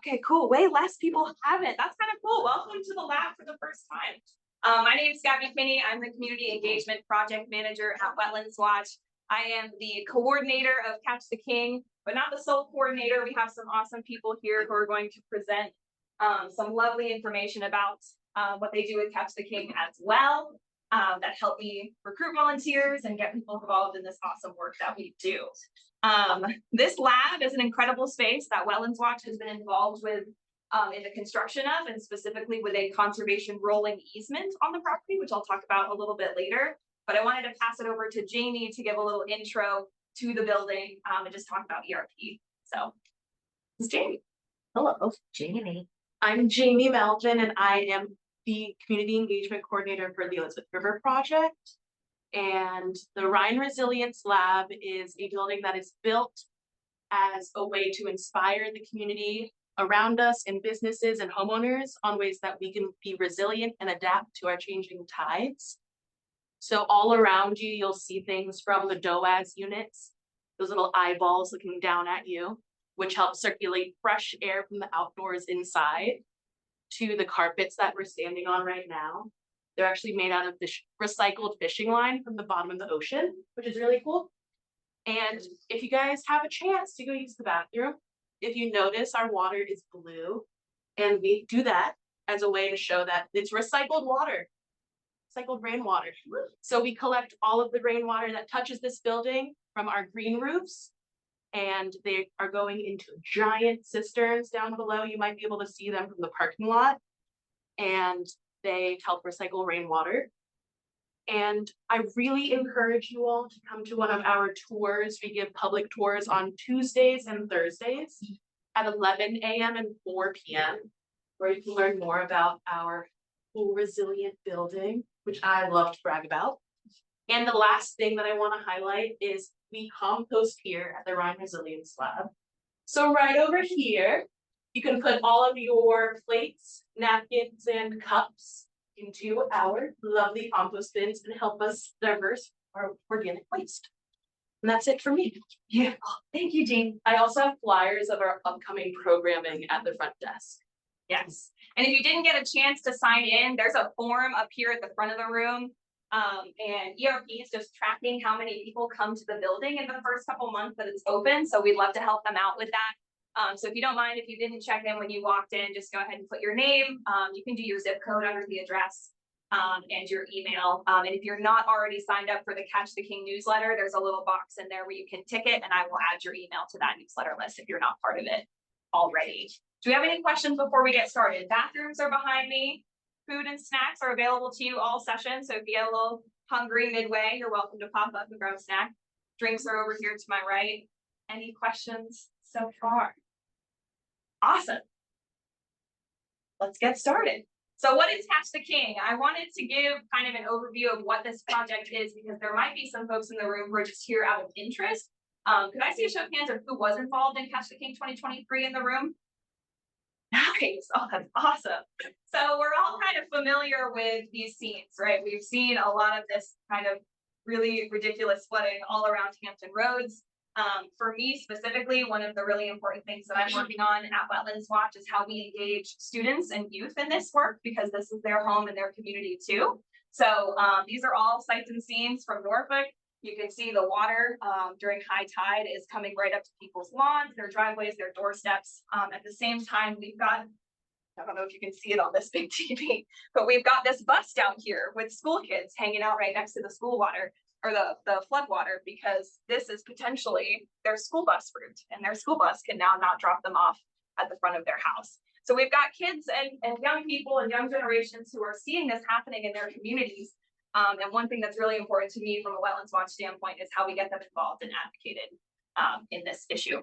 Okay, cool. Way less people have it. That's kind of cool. Welcome to the lab for the first time. My name is Gabby Finney. I'm the Community Engagement Project Manager at Wetlands Watch. I am the coordinator of Catch the King, but not the sole coordinator. We have some awesome people here who are going to present some lovely information about what they do with Catch the King as well, that help me recruit volunteers and get people involved in this awesome work that we do. This lab is an incredible space that Wetlands Watch has been involved with in the construction of, and specifically with a conservation rolling easement on the property, which I'll talk about a little bit later. But I wanted to pass it over to Jamie to give a little intro to the building and just talk about ERP. So this is Jamie. Hello, Jamie. I'm Jamie Melvin, and I am the Community Engagement Coordinator for the Elizabeth River Project. And the Rhine Resilience Lab is a building that is built as a way to inspire the community around us and businesses and homeowners on ways that we can be resilient and adapt to our changing tides. So all around you, you'll see things from the DOAS units, those little eyeballs looking down at you, which help circulate fresh air from the outdoors inside, to the carpets that we're standing on right now. They're actually made out of this recycled fishing line from the bottom of the ocean, which is really cool. And if you guys have a chance to go use the bathroom, if you notice our water is blue, and we do that as a way to show that it's recycled water, recycled rainwater. So we collect all of the rainwater that touches this building from our green roofs, and they are going into giant cisterns down below. You might be able to see them from the parking lot, and they help recycle rainwater. And I really encourage you all to come to one of our tours. We give public tours on Tuesdays and Thursdays at 11 a.m. and 4 p.m., where you can learn more about our cool, resilient building, which I love to brag about. And the last thing that I want to highlight is we compost here at the Rhine Resilience Lab. So right over here, you can put all of your plates, napkins, and cups into our lovely compost bins and help us diverse our organic waste. And that's it for me. Beautiful. Thank you, Jean. I also have flyers of our upcoming programming at the front desk. Yes. And if you didn't get a chance to sign in, there's a form up here at the front of the room. And ERP is just tracking how many people come to the building in the first couple months that it's open. So we'd love to help them out with that. So if you don't mind, if you didn't check in when you walked in, just go ahead and put your name. You can do your zip code under the address and your email. And if you're not already signed up for the Catch the King newsletter, there's a little box in there where you can tick it, and I will add your email to that newsletter list if you're not part of it already. Do we have any questions before we get started? Bathrooms are behind me. Food and snacks are available to you all session. So if you get a little hungry midway, you're welcome to pop up and grab a snack. Drinks are over here to my right. Any questions so far? Awesome. Let's get started. So what is Catch the King? I wanted to give kind of an overview of what this project is, because there might be some folks in the room who are just here out of interest. Could I see a show of hands of who was involved in Catch the King 2023 in the room? Nice. Oh, that's awesome. So we're all kind of familiar with these scenes, right? We've seen a lot of this kind of really ridiculous flooding all around Hampton Roads. For me specifically, one of the really important things that I'm working on at Wetlands Watch is how we engage students and youth in this work, because this is their home and their community too. So these are all sights and scenes from Norfolk. You can see the water during high tide is coming right up to people's lawns, their driveways, their doorsteps. At the same time, we've got, I don't know if you can see it on this big TV, but we've got this bus down here with school kids hanging out right next to the school water, or the flood water, because this is potentially their school bus route, and their school bus can now not drop them off at the front of their house. So we've got kids and young people and young generations who are seeing this happening in their communities. And one thing that's really important to me from a Wetlands Watch standpoint is how we get them involved and advocated in this issue.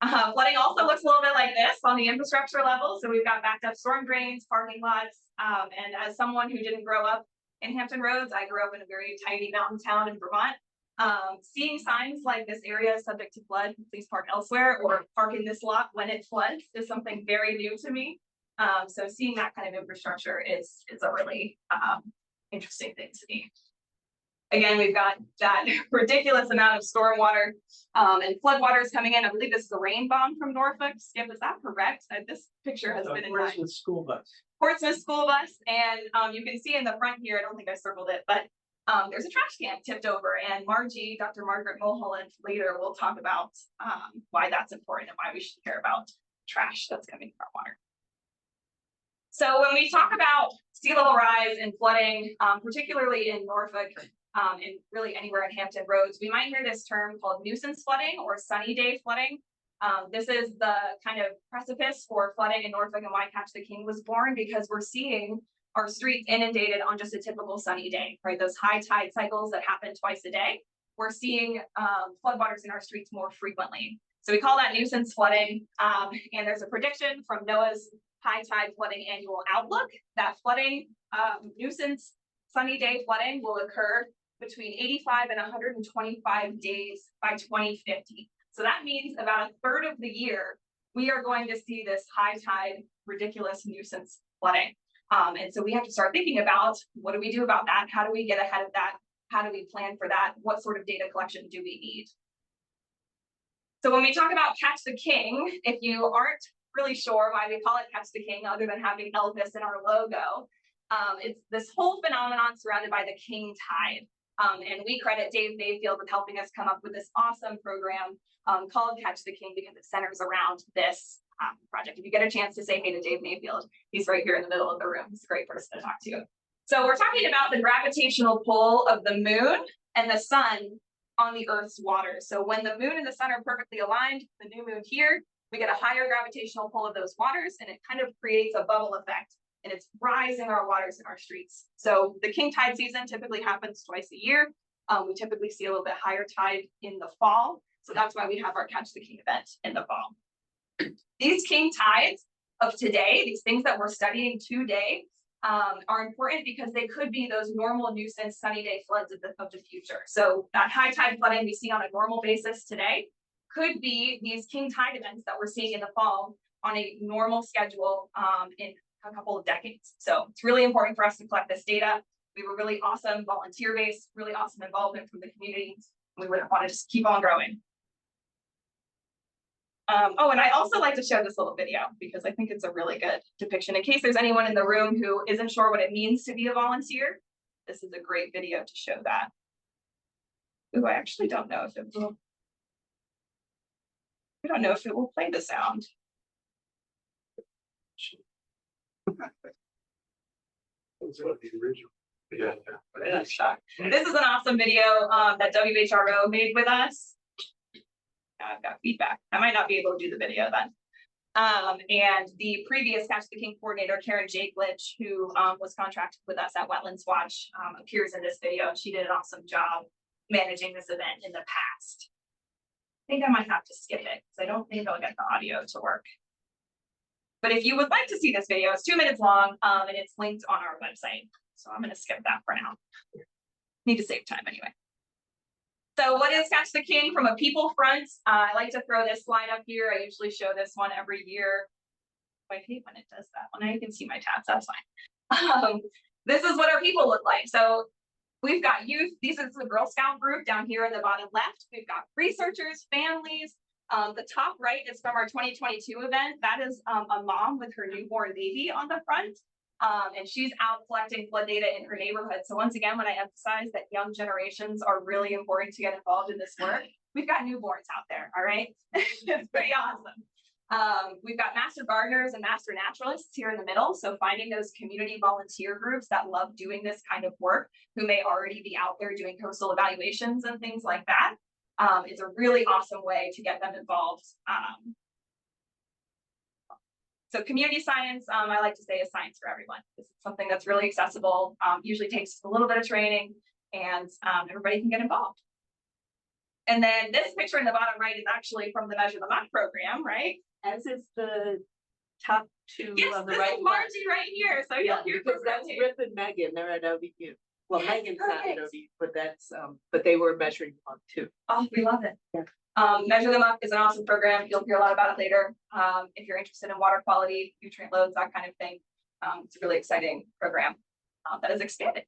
Flooding also looks a little bit like this on the infrastructure level. So we've got backed up storm drains, parking lots. And as someone who didn't grow up in Hampton Roads, I grew up in a very tiny mountain town in Vermont. Seeing signs like this area is subject to flood, please park elsewhere, or park in this lot when it floods, is something very new to me. So seeing that kind of infrastructure is a really interesting thing to me. Again, we've got that ridiculous amount of stormwater and floodwaters coming in. I believe this is a rain bomb from Norfolk. Skip, is that correct? This picture has been in my school bus. Portsmouth school bus, and you can see in the front here, I don't think I circled it, but there's a trash can tipped over, and Margie, Dr. Margaret Mulholland, later will talk about why that's important and why we should care about trash that's coming from our water. So when we talk about sea level rise and flooding, particularly in Norfolk, and really anywhere in Hampton Roads, we might hear this term called nuisance flooding or sunny day flooding. This is the kind of precipice for flooding in Norfolk and why Catch the King was born, because we're seeing our streets inundated on just a typical sunny day, right? Those high tide cycles that happen twice a day. We're seeing floodwaters in our streets more frequently. So we call that nuisance flooding. And there's a prediction from NOAA's high tide flooding annual outlook that flooding, nuisance sunny day flooding will occur between 85 and 125 days by 2050. So that means about a third of the year, we are going to see this high tide, ridiculous nuisance flooding. And so we have to start thinking about, what do we do about that? How do we get ahead of that? How do we plan for that? What sort of data collection do we need? So when we talk about Catch the King, if you aren't really sure why we call it Catch the King, other than having Elvis in our logo, it's this whole phenomenon surrounded by the king tide. And we credit Dave Mayfield with helping us come up with this awesome program called Catch the King, because it centers around this project. If you get a chance to say hey to Dave Mayfield, he's right here in the middle of the room. He's a great person to talk to. So we're talking about the gravitational pull of the moon and the sun on the Earth's water. So when the moon and the sun are perfectly aligned, the new moon here, we get a higher gravitational pull of those waters, and it kind of creates a bubble effect. And it's rising our waters in our streets. So the king tide season typically happens twice a year. We typically see a little bit higher tide in the fall. So that's why we have our Catch the King event in the fall. These king tides of today, these things that we're studying today, are important because they could be those normal nuisance sunny day floods of the future. So that high tide flooding we see on a normal basis today could be these king tide events that we're seeing in the fall on a normal schedule in a couple of decades. So it's really important for us to collect this data. We were really awesome volunteer base, really awesome involvement from the community. We would want to just keep on growing. Oh, and I also like to show this little video because I think it's a really good depiction. In case there's anyone in the room who isn't sure what it means to be a volunteer, this is a great video to show that. Ooh, I actually don't know if it will. I don't know if it will play the sound. It's one of the original. Yeah. This is an awesome video that WHRO made with us. I've got feedback. I might not be able to do the video then. And the previous Catch the King coordinator, Karen Jakelich, who was contracted with us at Wetlands Watch, appears in this video. She did an awesome job managing this event in the past. I think I might have to skip it because I don't think I'll get the audio to work. But if you would like to see this video, it's 2 minutes long and it's linked on our website. So I'm going to skip that for now. Need to save time anyway. So what is Catch the King from a people front? I like to throw this slide up here. I usually show this one every year. I hate when it does that. Well, now you can see my tabs, that's fine. This is what our people look like. So we've got youth. This is the Girl Scout group down here in the bottom left. We've got researchers, families. The top right is from our 2022 event. That is a mom with her newborn baby on the front. And she's out collecting flood data in her neighborhood. So once again, when I emphasize that young generations are really important to get involved in this work, we've got newborns out there, all right? It's pretty awesome. We've got master gardeners and master naturalists here in the middle. So finding those community volunteer groups that love doing this kind of work, who may already be out there doing coastal evaluations and things like that. It's a really awesome way to get them involved. So community science, I like to say, is science for everyone. This is something that's really accessible, usually takes a little bit of training, and everybody can get involved. And then this picture in the bottom right is actually from the Measure the Muck program, right? As is the top two Yes, on the this right. is Margie right here. So Yeah, you're because that's rotate. Rip and Megan. They're at ODU. Well, Yes, Megan's not at perfect. ODU, but that's but they were measuring on too. Oh, we love it. Yeah. Measure the Muck is an awesome program. You'll hear a lot about it later. If you're interested in water quality, nutrient loads, that kind of thing. It's a really exciting program that has expanded.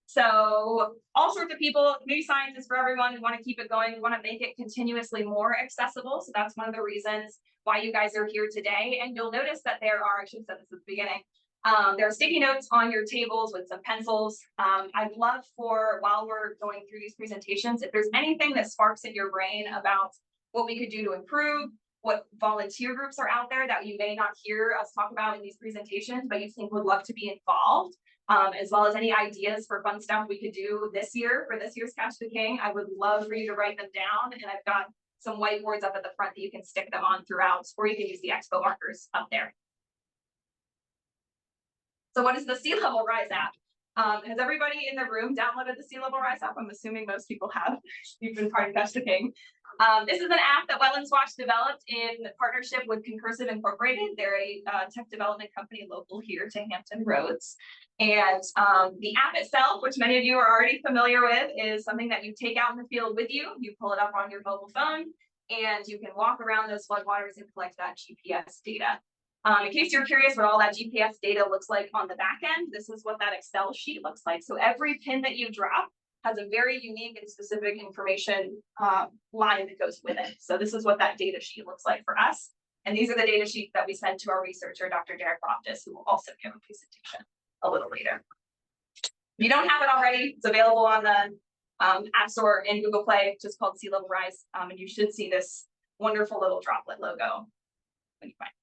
So all sorts of people, community science is for everyone. We want to keep it going. We want to make it continuously more accessible. So that's one of the reasons why you guys are here today. And you'll notice that there are, I should have said this at the beginning, there are sticky notes on your tables with some pencils. I'd love for, while we're going through these presentations, if there's anything that sparks in your brain about what we could do to improve, what volunteer groups are out there that you may not hear us talk about in these presentations, but you think would love to be involved, as well as any ideas for fun stuff we could do this year for this year's Catch the King, I would love for you to write them down. And I've got some whiteboards up at the front that you can stick them on throughout, or you can use the expo markers up there. So what is the Sea Level Rise app? Has everybody in the room downloaded the Sea Level Rise app? I'm assuming most people have. You've been part of Catch the King. This is an app that Wetlands Watch developed in partnership with Concursive Incorporated. They're a tech development company local here to Hampton Roads. And the app itself, which many of you are already familiar with, is something that you take out in the field with you. You pull it up on your mobile phone, and you can walk around those floodwaters and collect that GPS data. In case you're curious what all that GPS data looks like on the back end, this is what that Excel sheet looks like. So every pin that you drop has a very unique and specific information line that goes with it. So this is what that data sheet looks like for us. And these are the data sheets that we send to our researcher, Dr. Derek Loftus, who will also give a presentation a little later. If you don't have it already, it's available on the App Store and Google Play, just called Sea Level Rise. And you should see this wonderful little droplet logo when you find it.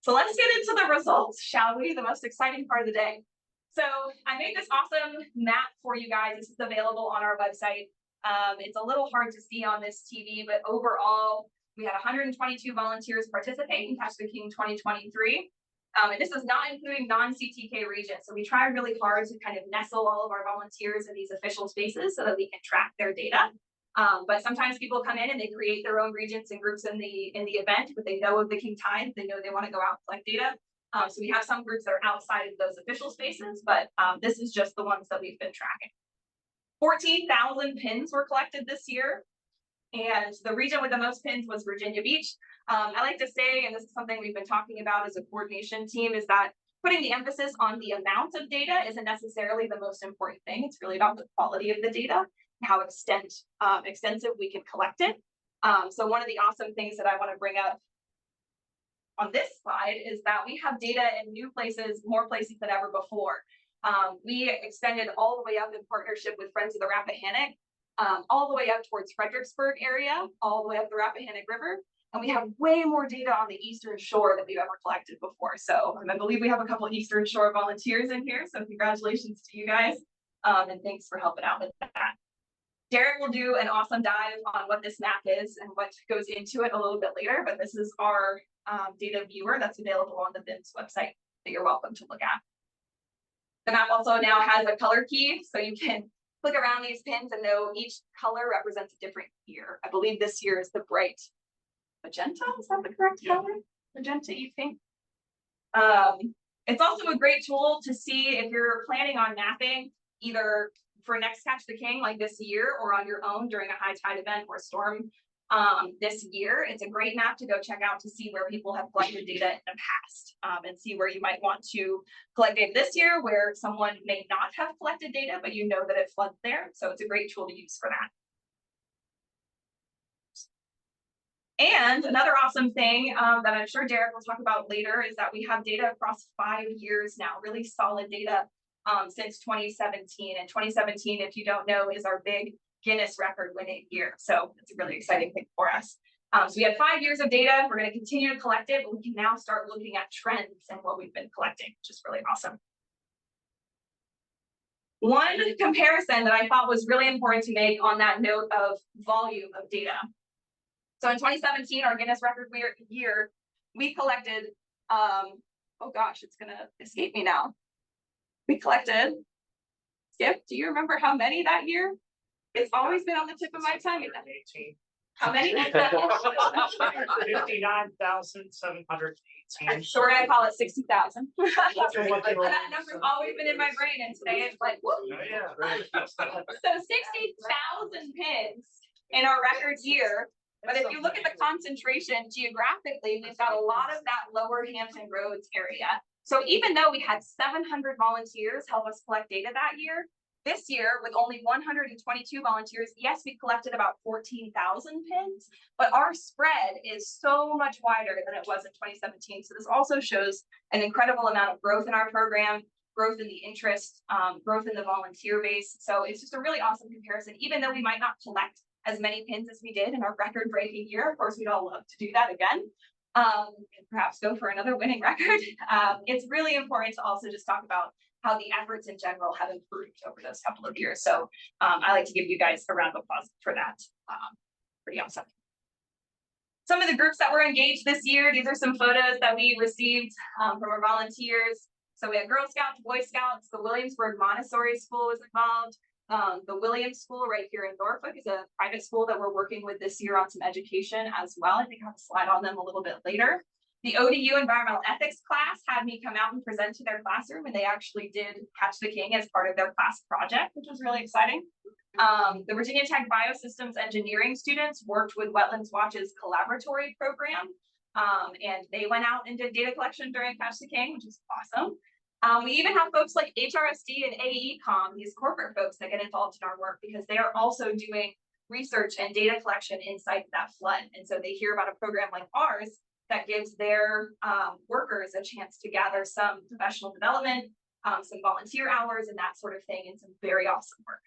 So let's get into the results, shall we? The most exciting part of the day. So I made this awesome map for you guys. This is available on our website. It's a little hard to see on this TV, but overall, we had 122 volunteers participate in Catch the King 2023. And this is not including non-CTK regions. So we tried really hard to kind of nestle all of our volunteers in these official spaces so that we can track their data. But sometimes people come in and they create their own regions and groups in the event, but they know of the King Tide. They know they want to go out and collect data. So we have some groups that are outside of those official spaces, but this is just the ones that we've been tracking. 14,000 pins were collected this year. And the region with the most pins was Virginia Beach. I like to say, and this is something we've been talking about as a coordination team, is that putting the emphasis on the amount of data isn't necessarily the most important thing. It's really about the quality of the data, how extensive we can collect it. So one of the awesome things that I want to bring up on this slide is that we have data in new places, more places than ever before. We extended all the way up in partnership with Friends of the Rappahannock, all the way up towards Fredericksburg area, all the way up the Rappahannock River. And we have way more data on the Eastern Shore than we've ever collected before. So I believe we have a couple of Eastern Shore volunteers in here. So congratulations to you guys. And thanks for helping out with that. Derek will do an awesome dive on what this map is and what goes into it a little bit later. But this is our data viewer that's available on the BIMS website that you're welcome to look at. The map also now has a color key, so you can click around these pins and know each color represents a different year. I believe this year is the bright magenta. Is that the correct color? Magenta, you think? It's also a great tool to see if you're planning on mapping either for next Catch the King like this year or on your own during a high tide event or storm this year. It's a great map to go check out to see where people have collected data in the past and see where you might want to collect data this year where someone may not have collected data, but you know that it floods there. So it's a great tool to use for that. And another awesome thing that I'm sure Derek will talk about later is that we have data across 5 years now, really solid data since 2017. And 2017, if you don't know, is our big Guinness record winning year. So it's a really exciting thing for us. So we have 5 years of data. We're going to continue to collect it, but we can now start looking at trends and what we've been collecting, which is really awesome. One comparison that I thought was really important to make on that note of volume of data. So in 2017, our Guinness record year, we collected, oh gosh, it's going to escape me now. We collected, Skip, do you remember how many that year? It's always been on the tip of my tongue. 18. How many? 59,718. So we're gonna call it 60,000. That number's always been in my brain, and today it's like, whoop. Oh, yeah, right. So 60,000 pins in our record year. But if you look at the concentration geographically, we've got a lot of that lower Hampton Roads area. So even though we had 700 volunteers help us collect data that year, this year with only 122 volunteers, yes, we collected about 14,000 pins, but our spread is so much wider than it was in 2017. So this also shows an incredible amount of growth in our program, growth in the interest, growth in the volunteer base. So it's just a really awesome comparison, even though we might not collect as many pins as we did in our record-breaking year. Of course, we'd all love to do that again. And perhaps go for another winning record. It's really important to also just talk about how the efforts in general have improved over those couple of years. So I like to give you guys a round of applause for that. Pretty awesome. Some of the groups that were engaged this year, these are some photos that we received from our volunteers. So we had Girl Scouts, Boy Scouts, the Williamsburg Montessori School was involved. The Williams School right here in Norfolk is a private school that we're working with this year on some education as well. I think I have a slide on them a little bit later. The ODU environmental ethics class had me come out and present to their classroom, and they actually did Catch the King as part of their class project, which was really exciting. The Virginia Tech Biosystems Engineering students worked with Wetlands Watch's collaboratory program, and they went out and did data collection during Catch the King, which is awesome. We even have folks like HRSD and AECOM, these corporate folks that get involved in our work because they are also doing research and data collection inside that flood. And so they hear about a program like ours that gives their workers a chance to gather some professional development, some volunteer hours and that sort of thing, and some very awesome work.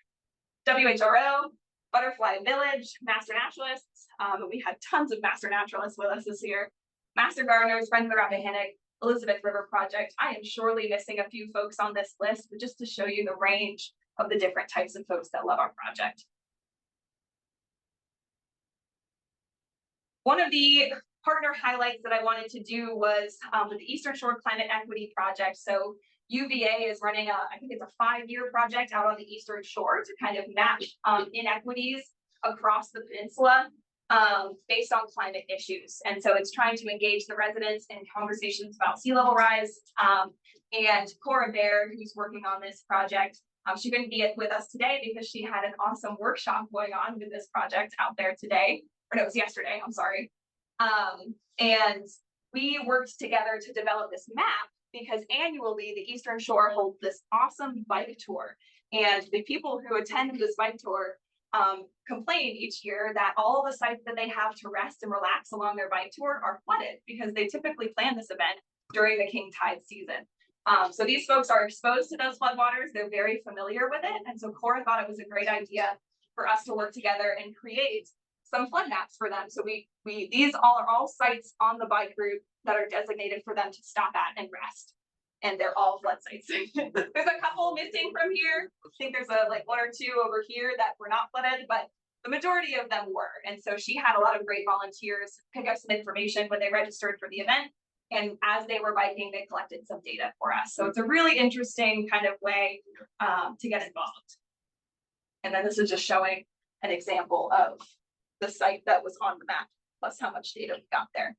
WHRO, Butterfly Village, Master Naturalists. We had tons of Master Naturalists with us this year. Master Gardeners, Friends of the Rappahannock, Elizabeth River Project. I am surely missing a few folks on this list, but just to show you the range of the different types of folks that love our project. One of the partner highlights that I wanted to do was with the Eastern Shore Climate Equity Project. So UVA is running I think it's a 5-year project out on the Eastern Shore to kind of match inequities across the peninsula based on climate issues. And so it's trying to engage the residents in conversations about sea level rise. And Cora Baird, who's working on this project, she couldn't be with us today because she had an awesome workshop going on with this project out there today. Or no, it was yesterday, I'm sorry. And we worked together to develop this map because annually the Eastern Shore holds this awesome bike tour. And the people who attend this bike tour complain each year that all the sites that they have to rest and relax along their bike tour are flooded because they typically plan this event during the king tide season. So these folks are exposed to those floodwaters. They're very familiar with it. And so Cora thought it was a great idea for us to work together and create some flood maps for them. So these are all sites on the bike route that are designated for them to stop at and rest. And they're all flood sites. There's a couple missing from here. I think there's like 1 or 2 over here that were not flooded, but the majority of them were. And so she had a lot of great volunteers pick up some information when they registered for the event. And as they were biking, they collected some data for us. So it's a really interesting kind of way to get involved. And then this is just showing an example of the site that was on the map, plus how much data we got there.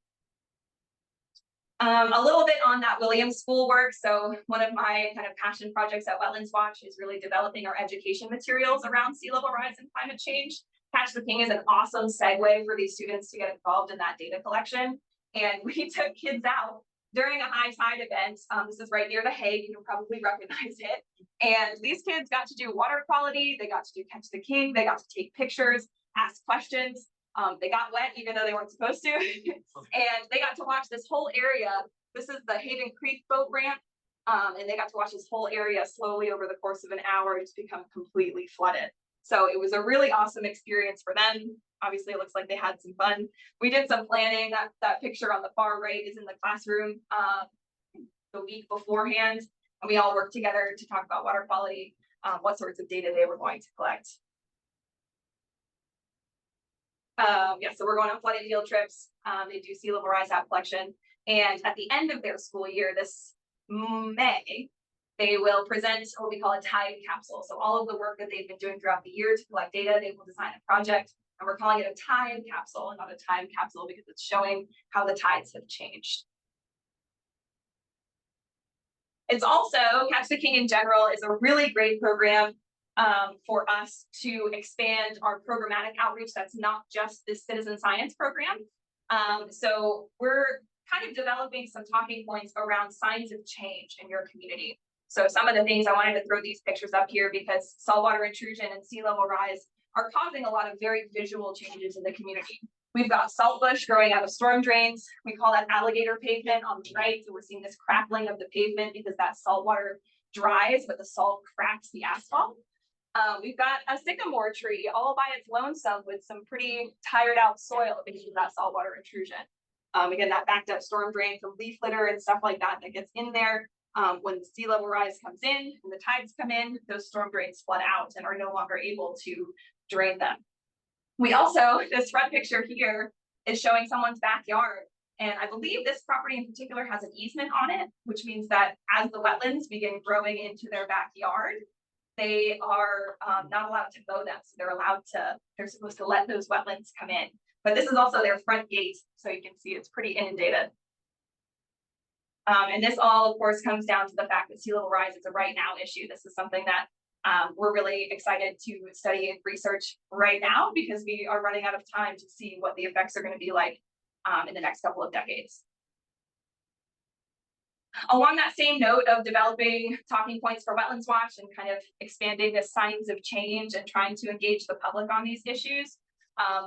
A little bit on that Williams School work. So one of my kind of passion projects at Wetlands Watch is really developing our education materials around sea level rise and climate change. Catch the King is an awesome segue for these students to get involved in that data collection. And we took kids out during a high tide event. This is right near the Hague. You'll probably recognize it. And these kids got to do water quality. They got to do Catch the King. They got to take pictures, ask questions. They got wet even though they weren't supposed to. And they got to watch this whole area. This is the Haven Creek boat ramp. And they got to watch this whole area slowly over the course of an hour just become completely flooded. So it was a really awesome experience for them. Obviously, it looks like they had some fun. We did some planning. That picture on the far right is in the classroom the week beforehand. And we all worked together to talk about water quality, what sorts of data they were going to collect. So we're going on flooding field trips. They do sea level rise app collection. And at the end of their school year, this May, they will present what we call a tide capsule. So all of the work that they've been doing throughout the year to collect data, they will design a project. And we're calling it a tide capsule and not a time capsule because it's showing how the tides have changed. It's also, Catch the King in general is a really great program for us to expand our programmatic outreach. That's not just this citizen science program. So we're kind of developing some talking points around signs of change in your community. So some of the things I wanted to throw these pictures up here because saltwater intrusion and sea level rise are causing a lot of very visual changes in the community. We've got saltbush growing out of storm drains. We call that alligator pavement on the right. So we're seeing this crackling of the pavement because that salt water dries, but the salt cracks the asphalt. We've got a sycamore tree all by its lonesome with some pretty tired out soil because of that saltwater intrusion. Again, that backed up storm drain from leaf litter and stuff like that that gets in there. When the sea level rise comes in and the tides come in, those storm drains flood out and are no longer able to drain them. We also, this front picture here is showing someone's backyard. And I believe this property in particular has an easement on it, which means that as the wetlands begin growing into their backyard, they are not allowed to mow them. So they're supposed to let those wetlands come in. But this is also their front gate. So you can see it's pretty inundated. And this all, of course, comes down to the fact that sea level rise is a right now issue. This is something that we're really excited to study and research right now because we are running out of time to see what the effects are going to be like in the next couple of decades. Along that same note of developing talking points for Wetlands Watch and kind of expanding the signs of change and trying to engage the public on these issues,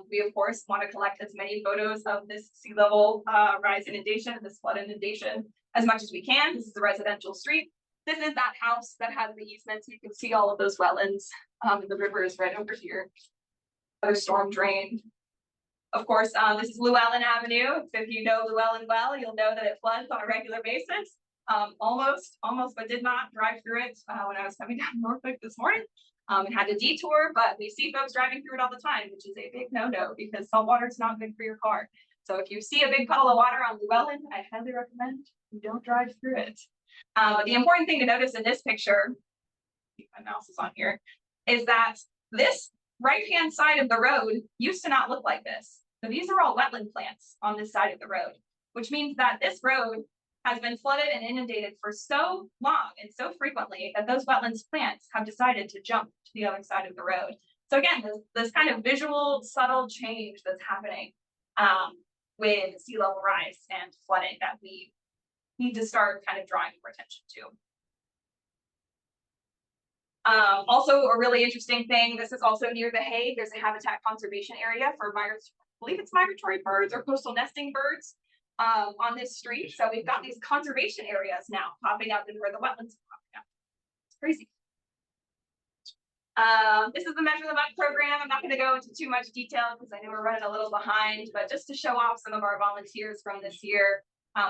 we of course want to collect as many photos of this sea level rise inundation and this flood inundation as much as we can. This is a residential street. This is that house that has the easement. So you can see all of those wetlands. And the river is right over here. Other storm drain. Of course, this is Llewellyn Avenue. So if you know Llewellyn well, you'll know that it floods on a regular basis. Almost, but did not drive through it when I was coming down Norfolk this morning. And had to detour, but we see folks driving through it all the time, which is a big no-no because salt water is not good for your car. So if you see a big puddle of water on Llewellyn, I highly recommend you don't drive through it. But the important thing to notice in this picture, keep my mouse is on here, is that this right-hand side of the road used to not look like this. So these are all wetland plants on this side of the road, which means that this road has been flooded and inundated for so long and so frequently that those wetlands plants have decided to jump to the other side of the road. So again, this kind of visual, subtle change that's happening with sea level rise and flooding that we need to start kind of drawing more attention to. Also, a really interesting thing, this is also near The Hague. There's a habitat conservation area for I believe it's migratory birds or coastal nesting birds on this street. So we've got these conservation areas now popping up and where the wetlands are popping up. It's crazy. This is the Measure the Muck program. I'm not going to go into too much detail because I know we're running a little behind, but just to show off some of our volunteers from this year.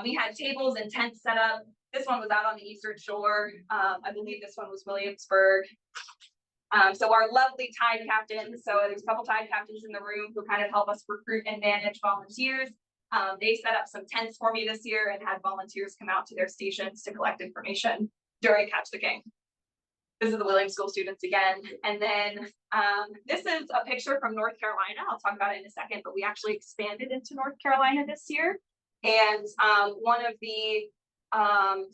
We had tables and tents set up. This one was out on the Eastern Shore. I believe this one was Williamsburg. So our lovely tide captains, so there's a couple tide captains in the room who kind of help us recruit and manage volunteers. They set up some tents for me this year and had volunteers come out to their stations to collect information during Catch the King. This is the Williams School students again. And then this is a picture from North Carolina. I'll talk about it in a second, but we actually expanded into North Carolina this year. And one of the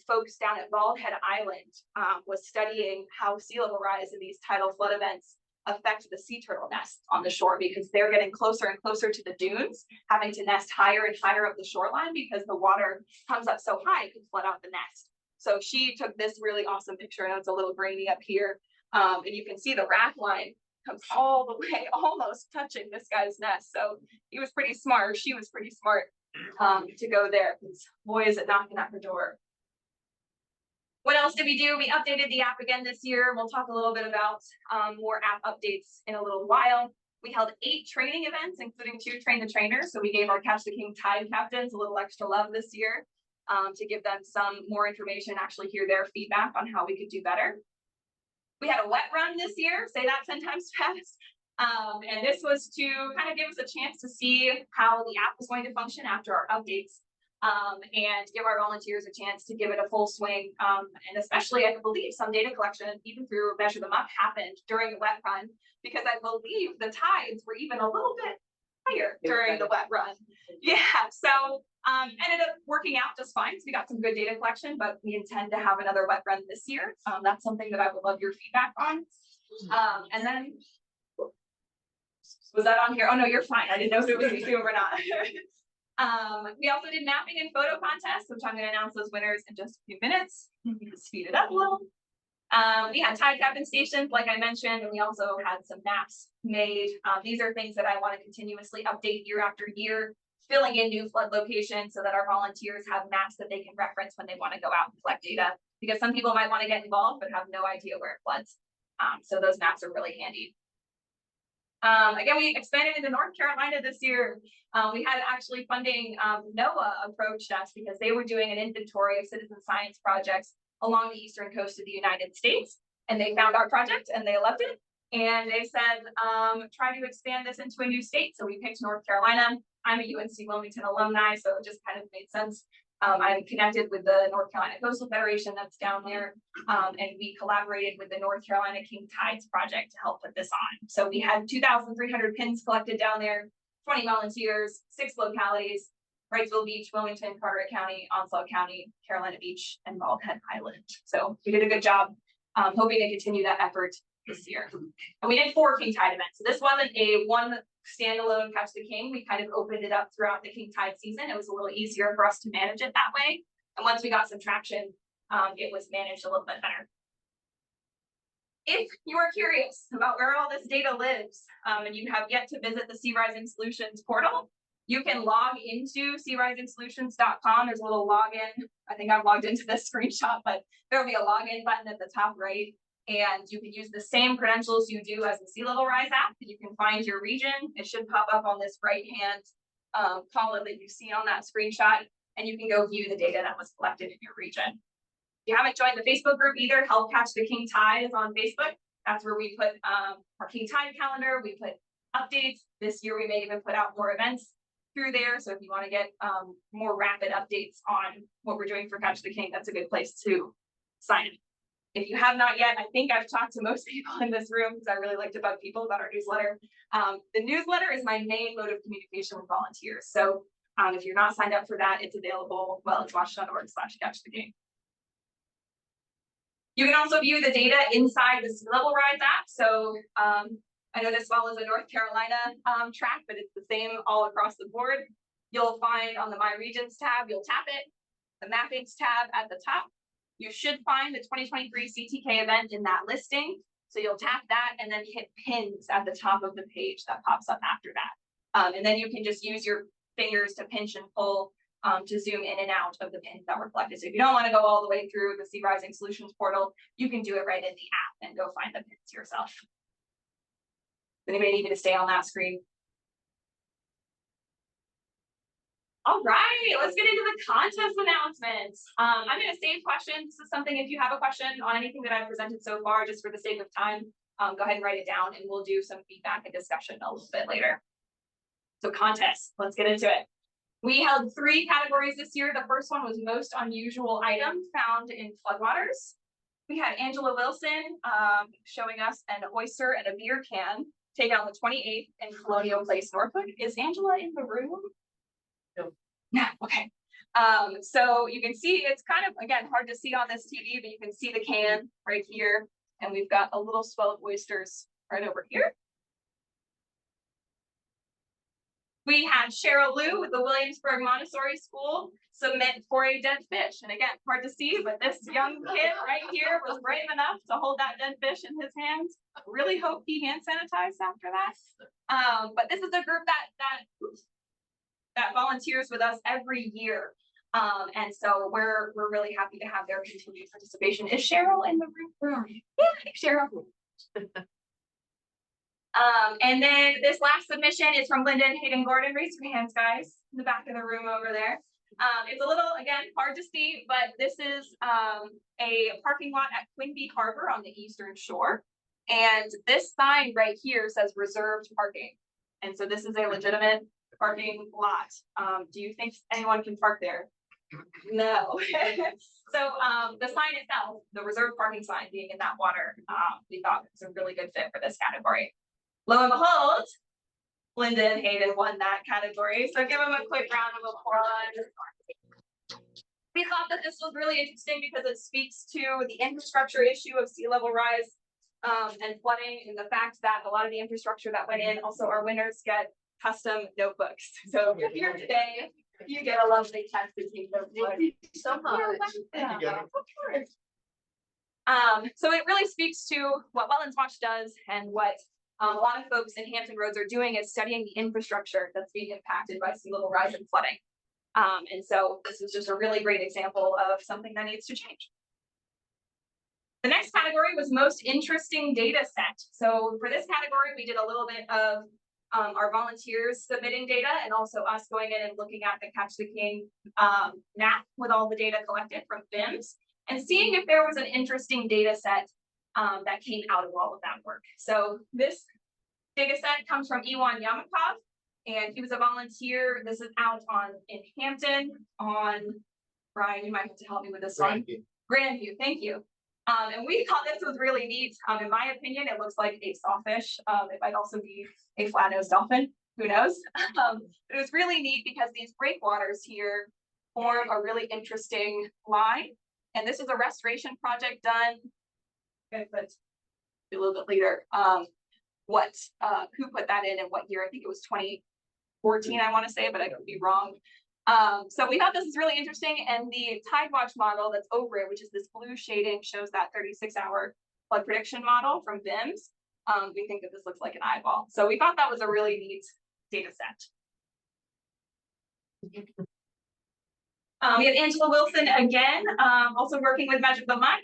folks down at Bald Head Island was studying how sea level rise in these tidal flood events affect the sea turtle nests on the shore because they're getting closer and closer to the dunes, having to nest higher and higher up the shoreline because the water comes up so high it can flood out the nest. So she took this really awesome picture. I know it's a little grainy up here. And you can see the raft line comes all the way, almost touching this guy's nest. So he was pretty smart. She was pretty smart to go there because boy, is it knocking at the door. What else did we do? We updated the app again this year. We'll talk a little bit about more app updates in a little while. We held 8 training events, including 2 train the trainers. So we gave our Catch the King tide captains a little extra love this year to give them some more information, actually hear their feedback on how we could do better. We had a wet run this year, say that 10 times fast. And this was to kind of give us a chance to see how the app was going to function after our updates. And give our volunteers a chance to give it a full swing. And especially, I believe some data collection, even through Measure the Muck, happened during the wet run, because I believe the tides were even a little bit higher during the wet run. Yeah, so ended up working out just fine. So we got some good data collection, but we intend to have another wet run this year. That's something that I would love your feedback on. And then, was that on here? Oh no, you're fine. I didn't know if it was resumed or not. We also did mapping and photo contests, which I'm gonna announce those winners in just a few minutes. Just speed it up a little. We had tide cabin stations, like I mentioned, and we also had some maps made. These are things that I want to continuously update year after year, filling in new flood locations so that our volunteers have maps that they can reference when they want to go out and collect data. Because some people might want to get involved but have no idea where it floods. So those maps are really handy. Again, we expanded into North Carolina this year. We had actually funding, NOAA approached us because they were doing an inventory of citizen science projects along the eastern coast of the United States. And they found our project and they loved it. And they said, try to expand this into a new state. So we picked North Carolina. I'm a UNC Wilmington alumni, so it just kind of made sense. I'm connected with the North Carolina Coastal Federation that's down there. And we collaborated with the North Carolina King Tides Project to help put this on. So we had 2,300 pins collected down there, 20 volunteers, 6 localities: Wrightsville Beach, Wilmington, Carteret County, Onslow County, Carolina Beach, and Baldhead Island. So we did a good job, hoping to continue that effort this year. And we did 4 King Tide events. So this wasn't a one standalone Catch the King. We kind of opened it up throughout the King Tide season. It was a little easier for us to manage it that way. And once we got some traction, it was managed a little bit better. If you are curious about where all this data lives, and you have yet to visit the Sea Rising Solutions portal, you can log into searisingsolutions.com. There's a little login. I think I'm logged into this screenshot, but there'll be a login button at the top right. And you can use the same credentials you do as the Sea Level Rise app. You can find your region. It should pop up on this right-hand column that you see on that screenshot. And you can go view the data that was collected in your region. If you haven't joined the Facebook group either, Help Catch the King Tide is on Facebook. That's where we put our King Tide calendar. We put updates. This year we may even put out more events through there. So if you want to get more rapid updates on what we're doing for Catch the King, that's a good place to sign in. If you have not yet, I think I've talked to most people in this room because I really like to bug people about our newsletter. The newsletter is my main mode of communication with volunteers. So if you're not signed up for that, it's available wetlandswatch.org/catchtheking. You can also view the data inside the Sea Level Rise app. So I know this follows a North Carolina track, but it's the same all across the board. You'll find on the My Regions tab, you'll tap it, the Mappings tab at the top. You should find the 2023 CTK event in that listing. So you'll tap that and then hit pins at the top of the page that pops up after that. And then you can just use your fingers to pinch and pull to zoom in and out of the pins that were collected. So if you don't want to go all the way through the Sea Rising Solutions portal, you can do it right in the app and go find the pins yourself. Does anybody need me to stay on that screen? All right, let's get into the contest announcements. I'm going to save questions. This is something, if you have a question on anything that I've presented so far, just for the sake of time, go ahead and write it down and we'll do some feedback and discussion a little bit later. So contests, let's get into it. We held 3 categories this year. The first one was most unusual item found in floodwaters. We had Angela Wilson showing us an oyster and a beer can taken on the 28th in Colonial Place, Norfolk. Is Angela in the room? No, okay. So you can see it's kind of, again, hard to see on this TV, but you can see the can right here. And we've got a little swell of oysters right over here. We had Cheryl Liu with the Williamsburg Montessori School submit for a dead fish. And again, hard to see, but this young kid right here was brave enough to hold that dead fish in his hands. Really hope he hand sanitized after that. But this is a group that volunteers with us every year. And so we're really happy to have their continued participation. Is Cheryl in the room? Where are you? Yeah, Cheryl. And then this last submission is from Linda and Hayden Gordon. Raise your hands, guys, in the back of the room over there. It's a little, again, hard to see, but this is a parking lot at Quinby Harbor on the eastern shore. And this sign right here says reserved parking. And so this is a legitimate parking lot. Do you think anyone can park there? No. So the sign itself, the reserved parking sign being in that water, we thought was a really good fit for this category. Lo and behold, Linda and Hayden won that category. So give them a quick round of applause. We thought that this was really interesting because it speaks to the infrastructure issue of sea level rise and flooding, and the fact that a lot of the infrastructure that went in, also our winners get custom notebooks. So if you're here today, You get a lovely test to take those. Thank you so much. welcome. Yeah, of course. So it really speaks to what Wetlands Watch does and what a lot of folks in Hampton Roads are doing is studying the infrastructure that's being impacted by sea level rise and flooding. And so this is just a really great example of something that needs to change. The next category was most interesting data set. So for this category, we did a little bit of our volunteers submitting data and also us going in and looking at the Catch the King map with all the data collected from BIMS and seeing if there was an interesting data set that came out of all of that work. So this data set comes from Iwan Yamakov, and he was a volunteer. This is out in Hampton on, Brian, you might have to help me with this one. Grandview, thank you. And we thought this was really neat. In my opinion, it looks like a sawfish. It might also be a flat-nosed dolphin, who knows? It was really neat because these breakwaters here form a really interesting line. And this is a restoration project done, okay, but a little bit later. Who put that in and what year? I think it was 2014, I want to say, but I could be wrong. So we thought this is really interesting, and the tide watch model that's over it, which is this blue shading, shows that 36-hour flood prediction model from BIMS. We think that this looks like an eyeball. So we thought that was a really neat data set. We have Angela Wilson again, also working with Measure the Muck.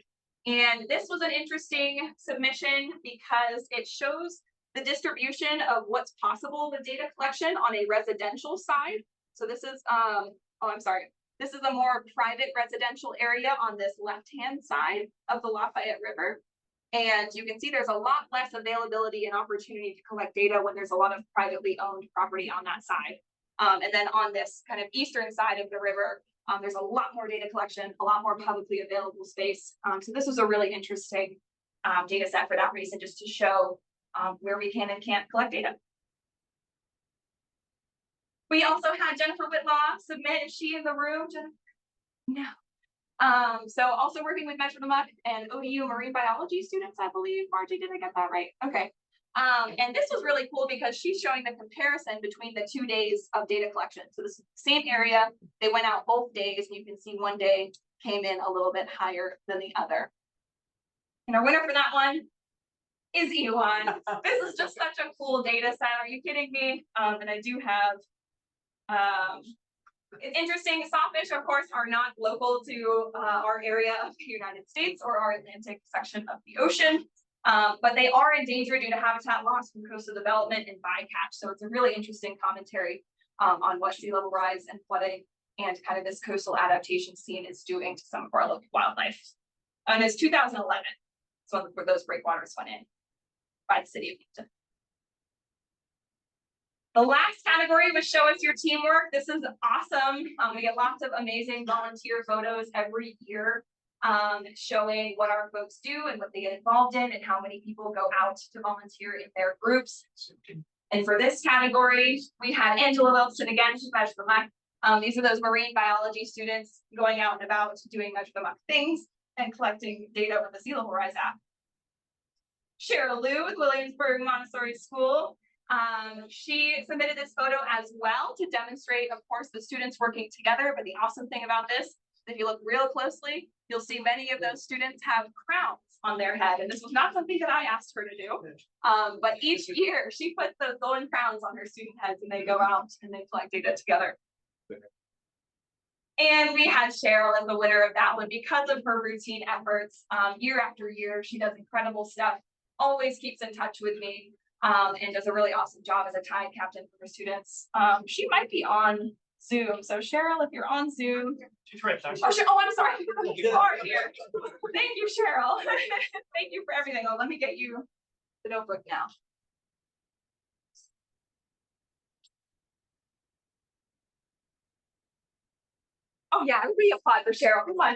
And this was an interesting submission because it shows the distribution of what's possible with data collection on a residential side. So this is, this is a more private residential area on this left-hand side of the Lafayette River. And you can see there's a lot less availability and opportunity to collect data when there's a lot of privately owned property on that side. And then on this kind of eastern side of the river, there's a lot more data collection, a lot more publicly available space. So this was a really interesting data set for that reason, just to show where we can and can't collect data. We also had Jennifer Whitlaw submit. Is she in the room, Jennifer? No. So also working with Measure the Muck and ODU marine biology students, I believe. Margie, did I get that right? Okay. And this was really cool because she's showing the comparison between the 2 days of data collection. So this is the same area. They went out both days, and you can see one day came in a little bit higher than the other. And our winner for that one is Elon. This is just such a cool data set. Are you kidding me? And I do have it's interesting. Sawfish, of course, are not local to our area of the United States or our Atlantic section of the ocean. But they are endangered due to habitat loss from coastal development and bycatch. So it's a really interesting commentary on what sea level rise and flooding and kind of this coastal adaptation scene is doing to some of our local wildlife. And it's 2011. So where those breakwaters went in by the city of Hampton. The last category was show us your teamwork. This is awesome. We get lots of amazing volunteer photos every year. Showing what our folks do and what they get involved in and how many people go out to volunteer in their groups. And for this category, we had Angela Wilson again, who Measure the Muck. These are those marine biology students going out and about doing Measure the Muck things and collecting data with the Sea Level Rise app. Cheryl Liu with Williamsburg Montessori School. She submitted this photo as well to demonstrate, of course, the students working together. But the awesome thing about this, if you look real closely, you'll see many of those students have crowns on their head. And this was not something that I asked her to do. But each year she puts those golden crowns on her student heads and they go out and they collect data together. And we had Cheryl as the winner of that one because of her routine efforts. Year after year, she does incredible stuff, always keeps in touch with me, and does a really awesome job as a tide captain for her students. She might be on Zoom. So Cheryl, if you're on Zoom. She's right there. Oh, I'm sorry. You are here. Thank you, Cheryl. Thank you for everything. Oh, let me get you the notebook now. Oh yeah, everybody applaud for Cheryl. Come on.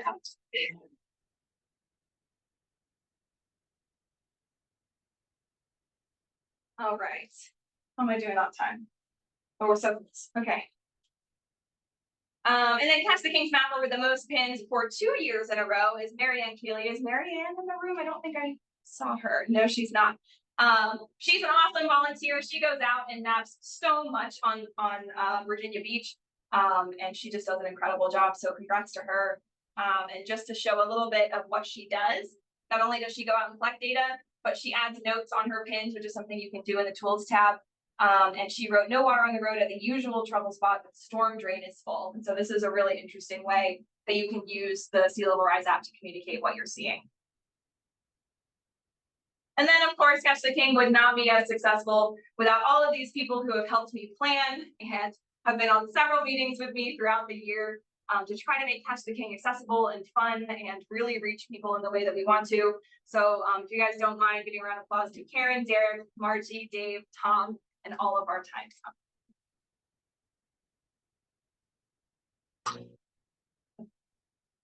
All right. How am I doing on time? Oh, we're so close. Okay. And then Catch the King's map over the most pins for 2 years in a row is Marianne Keeley. Is Marianne in the room? I don't think I saw her. No, she's not. She's an awesome volunteer. She goes out and maps so much on Virginia Beach. And she just does an incredible job. So congrats to her. And just to show a little bit of what she does, not only does she go out and collect data, but she adds notes on her pins, which is something you can do in the tools tab. And she wrote no water on the road at the usual trouble spot, but storm drain is full. And so this is a really interesting way that you can use the Sea Level Rise app to communicate what you're seeing. And then, of course, Catch the King would not be as successful without all of these people who have helped me plan and have been on several meetings with me throughout the year to try to make Catch the King accessible and fun and really reach people in the way that we want to. So if you guys don't mind giving a round of applause to Karen, Derek, Margie, Dave, Tom, and all of our time staff.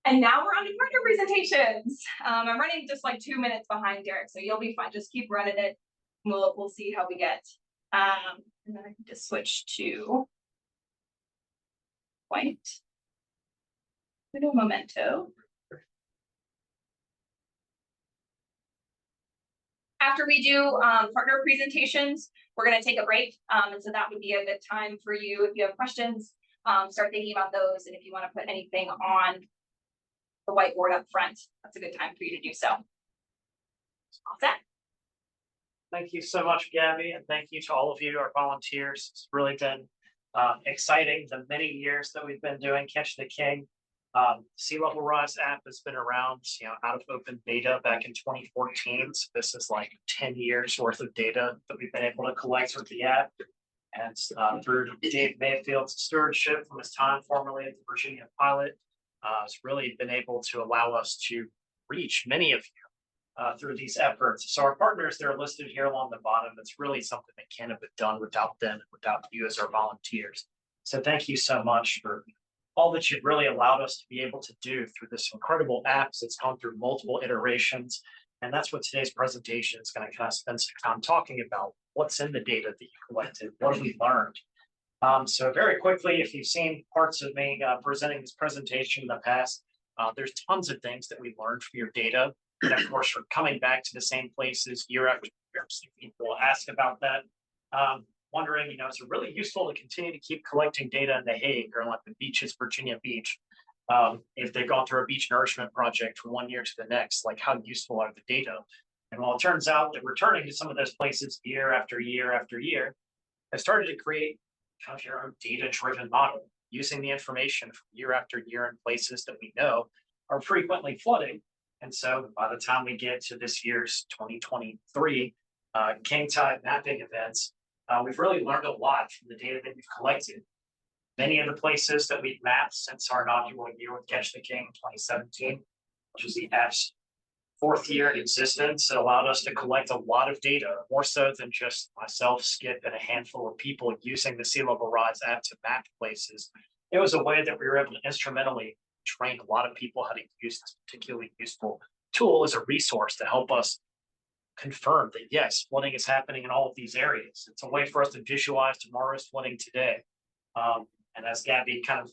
And now we're on to partner presentations. I'm running just like 2 minutes behind Derek, so you'll be fine. Just keep running it. We'll see how we get. And then I can just switch to point. We do memento. After we do partner presentations, we're going to take a break. And so that would be a good time for you if you have questions, start thinking about those. And if you want to put anything on the whiteboard up front, that's a good time for you to do so. All set. Thank you so much, Gabby, and thank you to all of you, our volunteers. It's really been exciting the many years that we've been doing Catch the King. Sea Level Rise app has been around, out of open beta back in 2014. So this is like 10 years worth of data that we've been able to collect with the app. And through Dave Mayfield's stewardship from his time formerly at the Virginia Pilot, has really been able to allow us to reach many of you through these efforts. So our partners, they're listed here along the bottom. It's really something that can't have been done without them, without you as our volunteers. So thank you so much for all that you've really allowed us to be able to do through this incredible app that's gone through multiple iterations. And that's what today's presentation is going to kind of spend some time talking about. What's in the data that you collected? What have we learned? So very quickly, if you've seen parts of me presenting this presentation in the past, there's tons of things that we learned from your data. And of course, we're coming back to the same places year after year. So people ask about that. Wondering, is it really useful to continue to keep collecting data in The Hague or like the beaches, Virginia Beach? If they've gone through a beach nourishment project from 1 year to the next, like how useful are the data? And while it turns out that returning to some of those places year after year after year has started to create kind of your own data-driven model, using the information from year after year in places that we know are frequently flooding. And so by the time we get to this year's 2023 king tide mapping events, we've really learned a lot from the data that we've collected. Many of the places that we've mapped since our inaugural year with Catch the King in 2017, which was the app's 4th year in existence, it allowed us to collect a lot of data, more so than just myself, Skip, and a handful of people using the Sea Level Rise app to map places. It was a way that we were able to instrumentally train a lot of people how to use this particularly useful tool as a resource to help us confirm that yes, flooding is happening in all of these areas. It's a way for us to visualize tomorrow's flooding today. And as Gabby kind of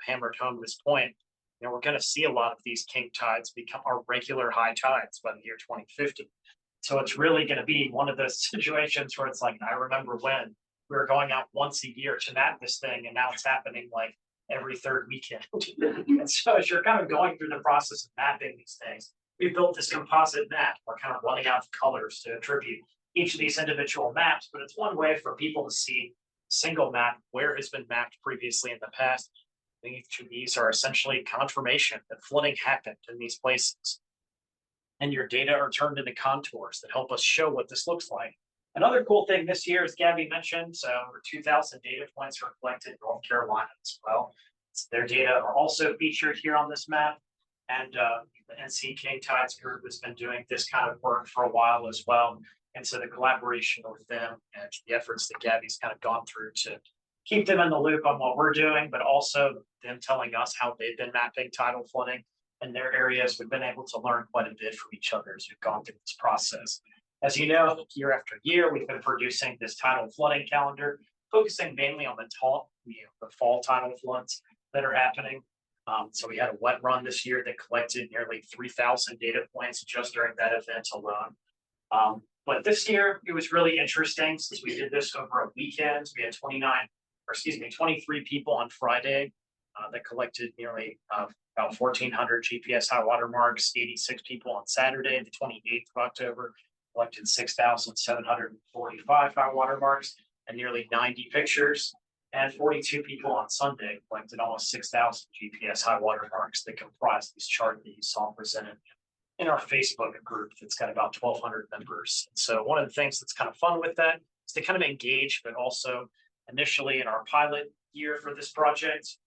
hammered home this point, we're going to see a lot of these king tides become our regular high tides by the year 2050. So it's really going to be one of those situations where it's like, I remember when we were going out once a year to map this thing, and now it's happening like every 3rd weekend. And so as you're kind of going through the process of mapping these things, we built this composite map. We're kind of running out of colors to attribute each of these individual maps, but it's one way for people to see single map where has been mapped previously in the past. Each of these are essentially confirmation that flooding happened in these places. And your data are turned into contours that help us show what this looks like. Another cool thing this year, as Gabby mentioned, so over 2,000 data points were collected in North Carolina as well. So their data are also featured here on this map. And the NC King Tides group has been doing this kind of work for a while as well. And so the collaboration with them and the efforts that Gabby's kind of gone through to keep them in the loop on what we're doing, but also them telling us how they've been mapping tidal flooding in their areas. We've been able to learn quite a bit from each other as we've gone through this process. As you know, year after year, we've been producing this tidal flooding calendar, focusing mainly on the fall tidal floods that are happening. So we had a wet run this year that collected nearly 3,000 data points just during that event alone. But this year, it was really interesting since we did this over a weekend. We had 29 23 people on Friday that collected nearly about 1,400 GPS high water marks. 86 people on Saturday, the 28th of October, collected 6,745 high water marks and nearly 90 pictures. And 42 people on Sunday collected almost 6,000 GPS high water marks that comprise this chart that you saw presented in our Facebook group that's got about 1,200 members. And so one of the things that's kind of fun with that is to kind of engage, but also initially in our pilot year for this project,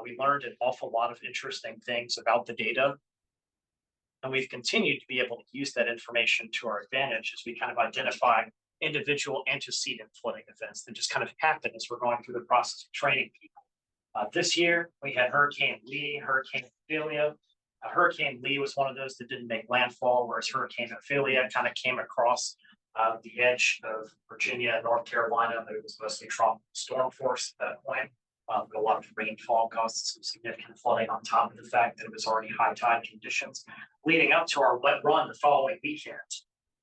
we learned an awful lot of interesting things about the data. And we've continued to be able to use that information to our advantage as we kind of identify individual antecedent flooding events that just kind of happen as we're going through the process of training people. This year, we had Hurricane Lee, Hurricane Ophelia. Hurricane Lee was one of those that didn't make landfall, whereas Hurricane Ophelia kind of came across the edge of Virginia and North Carolina. It was mostly tropical storm force at that point. A lot of rainfall caused some significant flooding on top of the fact that it was already high tide conditions leading up to our wet run the following weekend,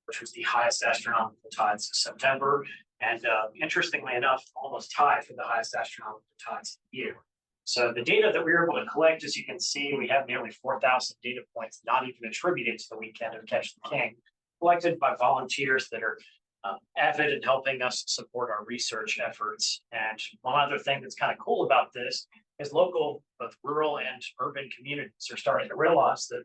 which was the highest astronomical tides of September. And interestingly enough, almost tied for the highest astronomical tides of the year. So the data that we were able to collect, as you can see, we have nearly 4,000 data points, not even attributed to the weekend of Catch the King, collected by volunteers that are avid in helping us support our research efforts. And one other thing that's kind of cool about this is local, both rural and urban communities are starting to realize that,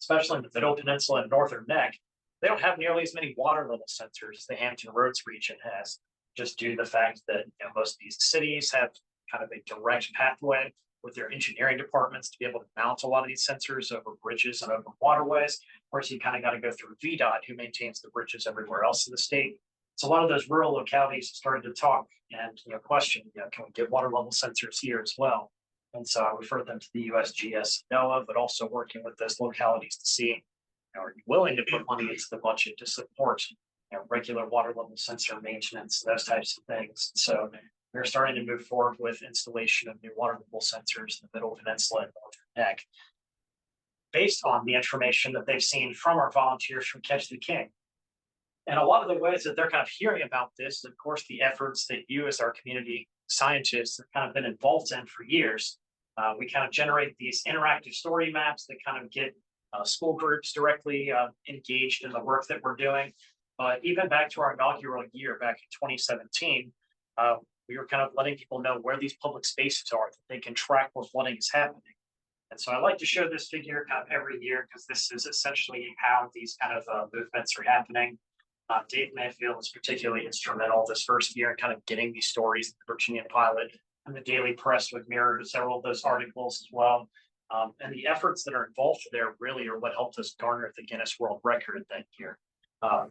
especially in the Middle Peninsula and Northern Neck, they don't have nearly as many water level sensors as the Hampton Roads region has, just due to the fact that most of these cities have kind of a direct pathway with their engineering departments to be able to mount a lot of these sensors over bridges and over waterways, whereas you kind of got to go through VDOT, who maintains the bridges everywhere else in the state. So a lot of those rural localities started to talk and question, can we get water level sensors here as well? And so I referred them to the USGS and NOAA, but also working with those localities to see, are you willing to put money into the budget to support regular water level sensor maintenance, those types of things. So we're starting to move forward with installation of new water level sensors in the Middle Peninsula and Northern Neck, based on the information that they've seen from our volunteers from Catch the King. And a lot of the ways that they're kind of hearing about this, of course, the efforts that you as our community scientists have kind of been involved in for years. We kind of generate these interactive story maps that kind of get school groups directly engaged in the work that we're doing. But even back to our inaugural year back in 2017, we were kind of letting people know where these public spaces are, that they can track where flooding is happening. And so I like to show this figure kind of every year because this is essentially how these kind of movements are happening. Dave Mayfield was particularly instrumental this first year in kind of getting these stories in the Virginia Pilot, and the Daily Press would mirror several of those articles as well. And the efforts that are involved there really are what helped us garner the Guinness World Record that year,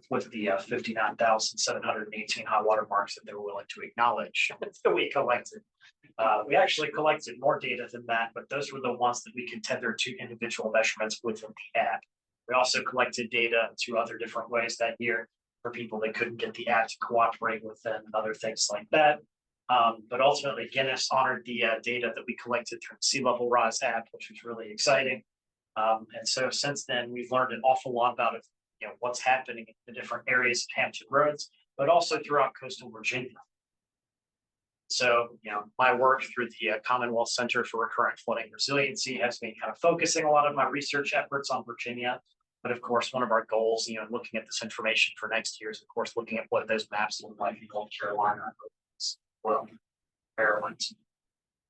with the 59,718 high water marks that they were willing to acknowledge that we collected. We actually collected more data than that, but those were the ones that we could tether to individual measurements within the app. We also collected data in 2 other different ways that year for people that couldn't get the app to cooperate with them and other things like that. But ultimately, Guinness honored the data that we collected through the Sea Level Rise app, which was really exciting. And so since then, we've learned an awful lot about it, what's happening in the different areas of Hampton Roads, but also throughout coastal Virginia. So, my work through the Commonwealth Center for Recurrent Flooding Resiliency has been kind of focusing a lot of my research efforts on Virginia. But of course, one of our goals, in looking at this information for next year is, of course, looking at what those maps look like in North Carolina, well, Maryland.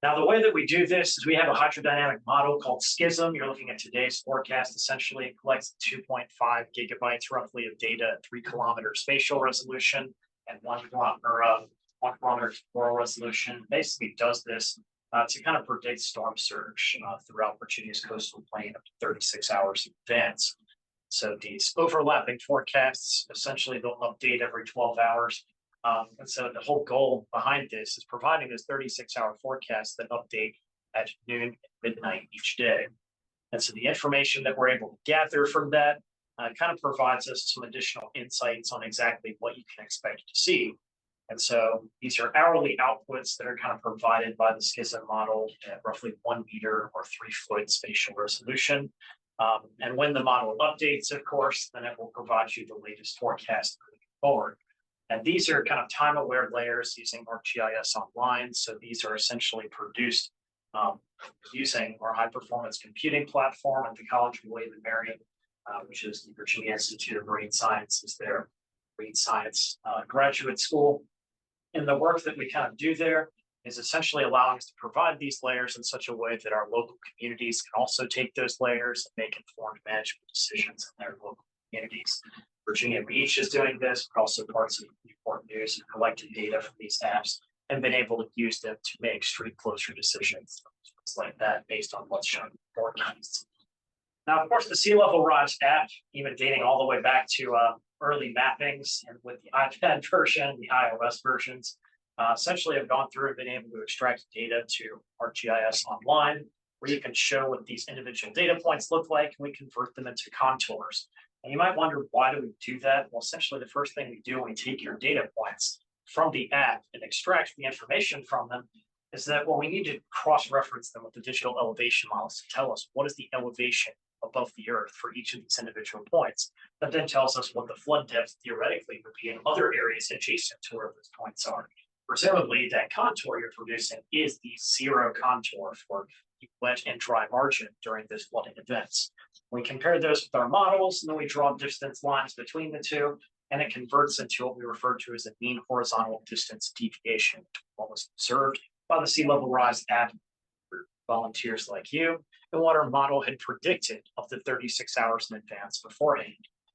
Now, the way that we do this is we have a hydrodynamic model called SCISM. You're looking at today's forecast. Essentially, it collects 2.5 gigabytes roughly of data at 3 kilometer spatial resolution and 1 kilometer temporal resolution. Basically does this to kind of predict storm surge throughout Virginia's coastal plain up to 36 hours in advance. So these overlapping forecasts, essentially they'll update every 12 hours. And so the whole goal behind this is providing those 36-hour forecasts that update at noon and midnight each day. And so the information that we're able to gather from that kind of provides us some additional insights on exactly what you can expect to see. And so these are hourly outputs that are kind of provided by the SCISM model at roughly 1 meter or 3 foot spatial resolution. And when the model updates, of course, then it will provide you the latest forecast moving forward. And these are kind of time-aware layers using ArcGIS Online. So these are essentially produced using our high-performance computing platform at the College of William and Mary, which is the Virginia Institute of Marine Sciences, their marine science graduate school. And the work that we kind of do there is essentially allowing us to provide these layers in such a way that our local communities can also take those layers and make informed management decisions in their local communities. Virginia Beach is doing this, but also parts of Newport News have collected data from these apps and been able to use them to make street closure decisions, things like that, based on what's shown in the forecasts. Now, of course, the sea level rise app, even dating all the way back to early mappings and with the iPad version, the iOS versions, essentially have gone through and been able to extract data to ArcGIS Online, where you can show what these individual data points look like, and we convert them into contours. And you might wonder, why do we do that? Well, essentially, the first thing we do when we take your data points from the app and extract the information from them is that, well, we need to cross-reference them with the digital elevation models to tell us what is the elevation above the earth for each of these individual points. That then tells us what the flood depth theoretically would be in other areas adjacent to where those points are. Presumably, that contour you're producing is the zero contour for wet and dry margin during this flooding events. We compare those with our models, and then we draw distance lines between the two, and it converts into what we refer to as a mean horizontal distance deviation, what was observed by the sea level rise app for volunteers like you, and what our model had predicted of the 36 hours in advance beforehand.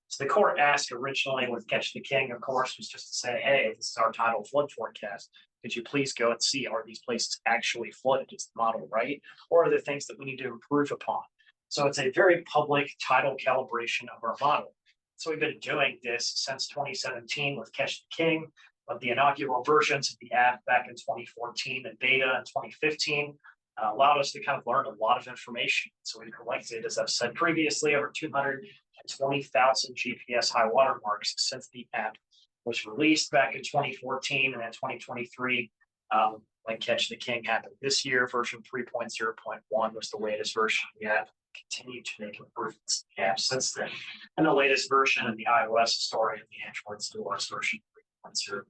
So the core ask originally with Catch the King, of course, was just to say, hey, this is our tidal flood forecast. Could you please go and see, are these places actually flooded? Is the model right? Or are there things that we need to improve upon? So it's a very public tidal calibration of our model. So we've been doing this since 2017 with Catch the King, but the inaugural versions of the app back in 2014 and beta in 2015 allowed us to kind of learn a lot of information. So we collected, as I've said previously, over 220,000 GPS high water marks since the app was released back in 2014, and then 2023, when Catch the King happened this year, version 3.0.1 was the latest version of the app. Continued to make improvements in the app since then. And the latest version of the iOS story of the Android store is version 3.0.5.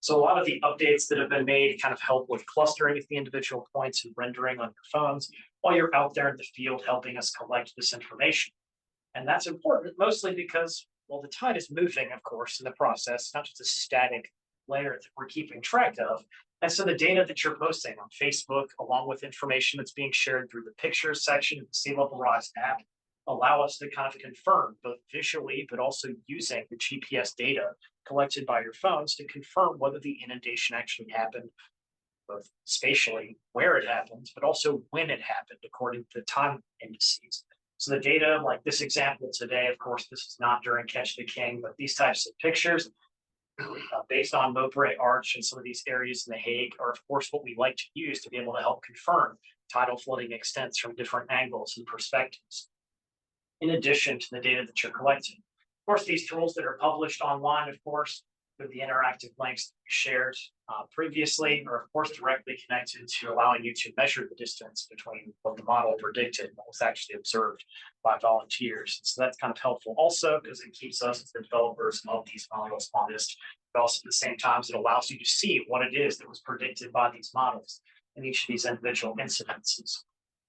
So a lot of the updates that have been made kind of help with clustering of the individual points and rendering on your phones while you're out there in the field helping us collect this information. And that's important mostly because, well, the tide is moving, of course, in the process, not just a static layer that we're keeping track of. And so the data that you're posting on Facebook, along with information that's being shared through the pictures section of the Sea Level Rise app, allow us to kind of confirm both visually, but also using the GPS data collected by your phones to confirm whether the inundation actually happened, both spatially, where it happened, but also when it happened, according to the time indices. So the data, like this example today, of course, this is not during Catch the King, but these types of pictures, based on Mowbray Arch and some of these areas in The Hague, are of course what we like to use to be able to help confirm tidal flooding extents from different angles and perspectives, in addition to the data that you're collecting. Of course, these tools that are published online, of course, with the interactive links that we shared previously, are of course directly connected to allowing you to measure the distance between what the model predicted and what was actually observed by volunteers. So that's kind of helpful also because it keeps us as the developers of these models honest, but also at the same time, it allows you to see what it is that was predicted by these models in each of these individual incidences.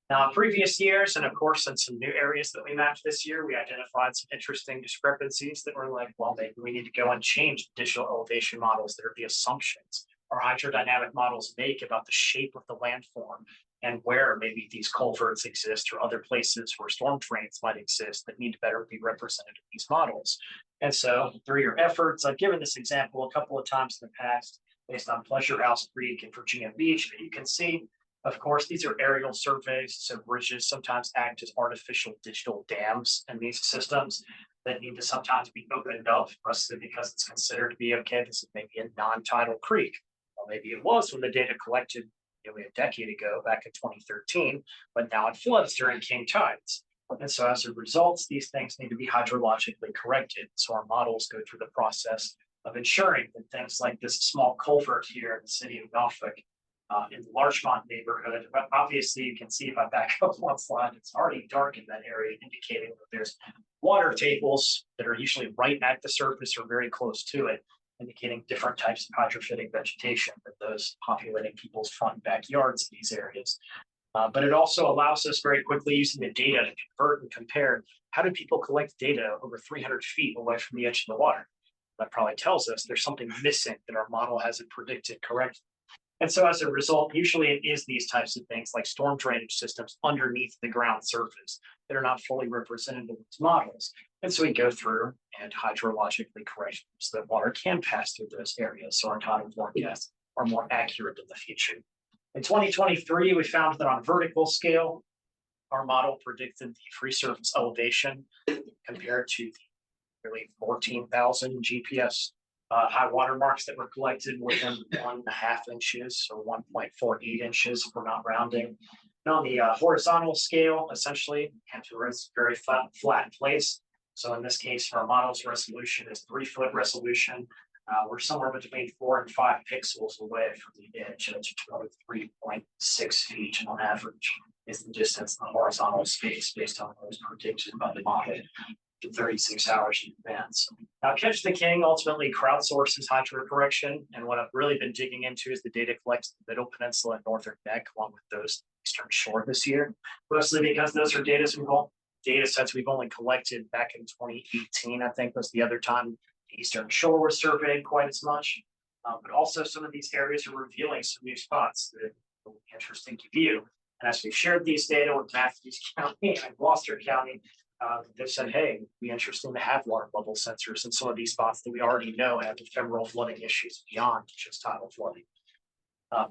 Now, in previous years, and of course, in some new areas that we mapped this year, we identified some interesting discrepancies that were like, well, maybe we need to go and change the digital elevation models that are the assumptions our hydrodynamic models make about the shape of the landform and where maybe these culverts exist or other places where storm drains might exist that need to better be represented in these models. And so through your efforts, I've given this example a couple of times in the past based on Pleasure House Creek and Virginia Beach, but you can see, of course, these are aerial surveys, so bridges sometimes act as artificial digital dams in these systems that need to sometimes be opened up, mostly because it's considered to be, okay, this is maybe a non-tidal creek. Well, maybe it was when the data collected nearly a decade ago, back in 2013, but now it floods during king tides. And so as a result, these things need to be hydrologically corrected. So our models go through the process of ensuring that things like this small culvert here in the city of Norfolk, in the Larchmont neighborhood, but obviously you can see if I back up one slide, it's already dark in that area, indicating that there's water tables that are usually right at the surface or very close to it, indicating different types of hydrophytic vegetation that those populating people's front backyards in these areas. But it also allows us very quickly using the data to convert and compare how do people collect data over 300 feet away from the edge of the water. That probably tells us there's something missing that our model hasn't predicted correctly. And so as a result, usually it is these types of things like storm drainage systems underneath the ground surface that are not fully represented in these models. And so we go through and hydrologically correct so that water can pass through those areas so our tidal forecasts are more accurate in the future. In 2023, we found that on vertical scale, our model predicted the free surface elevation compared to nearly 14,000 GPS high water marks that were collected within 1.5 inches or 1.48 inches if we're not rounding. And on the horizontal scale, essentially, Hampton Roads is a very flat place. So in this case, our model's resolution is 3-foot resolution. We're somewhere between 4 and 5 pixels away from the edge. That's 3.6 feet on average is the distance in the horizontal space based on what was predicted by the model. 36 hours in advance. Now, Catch the King ultimately crowdsources hydrocorrection, and what I've really been digging into is the data collected in the Middle Peninsula and Northern Neck, along with those Eastern Shore this year, mostly because those are data sets we've only collected back in 2018. I think was the other time the Eastern Shore was surveyed quite as much, but also some of these areas are revealing some new spots that are interesting to view. And as we've shared these data with Matthews County and Gloucester County, they've said, hey, it'd be interesting to have water level sensors in some of these spots that we already know have ephemeral flooding issues beyond just tidal flooding.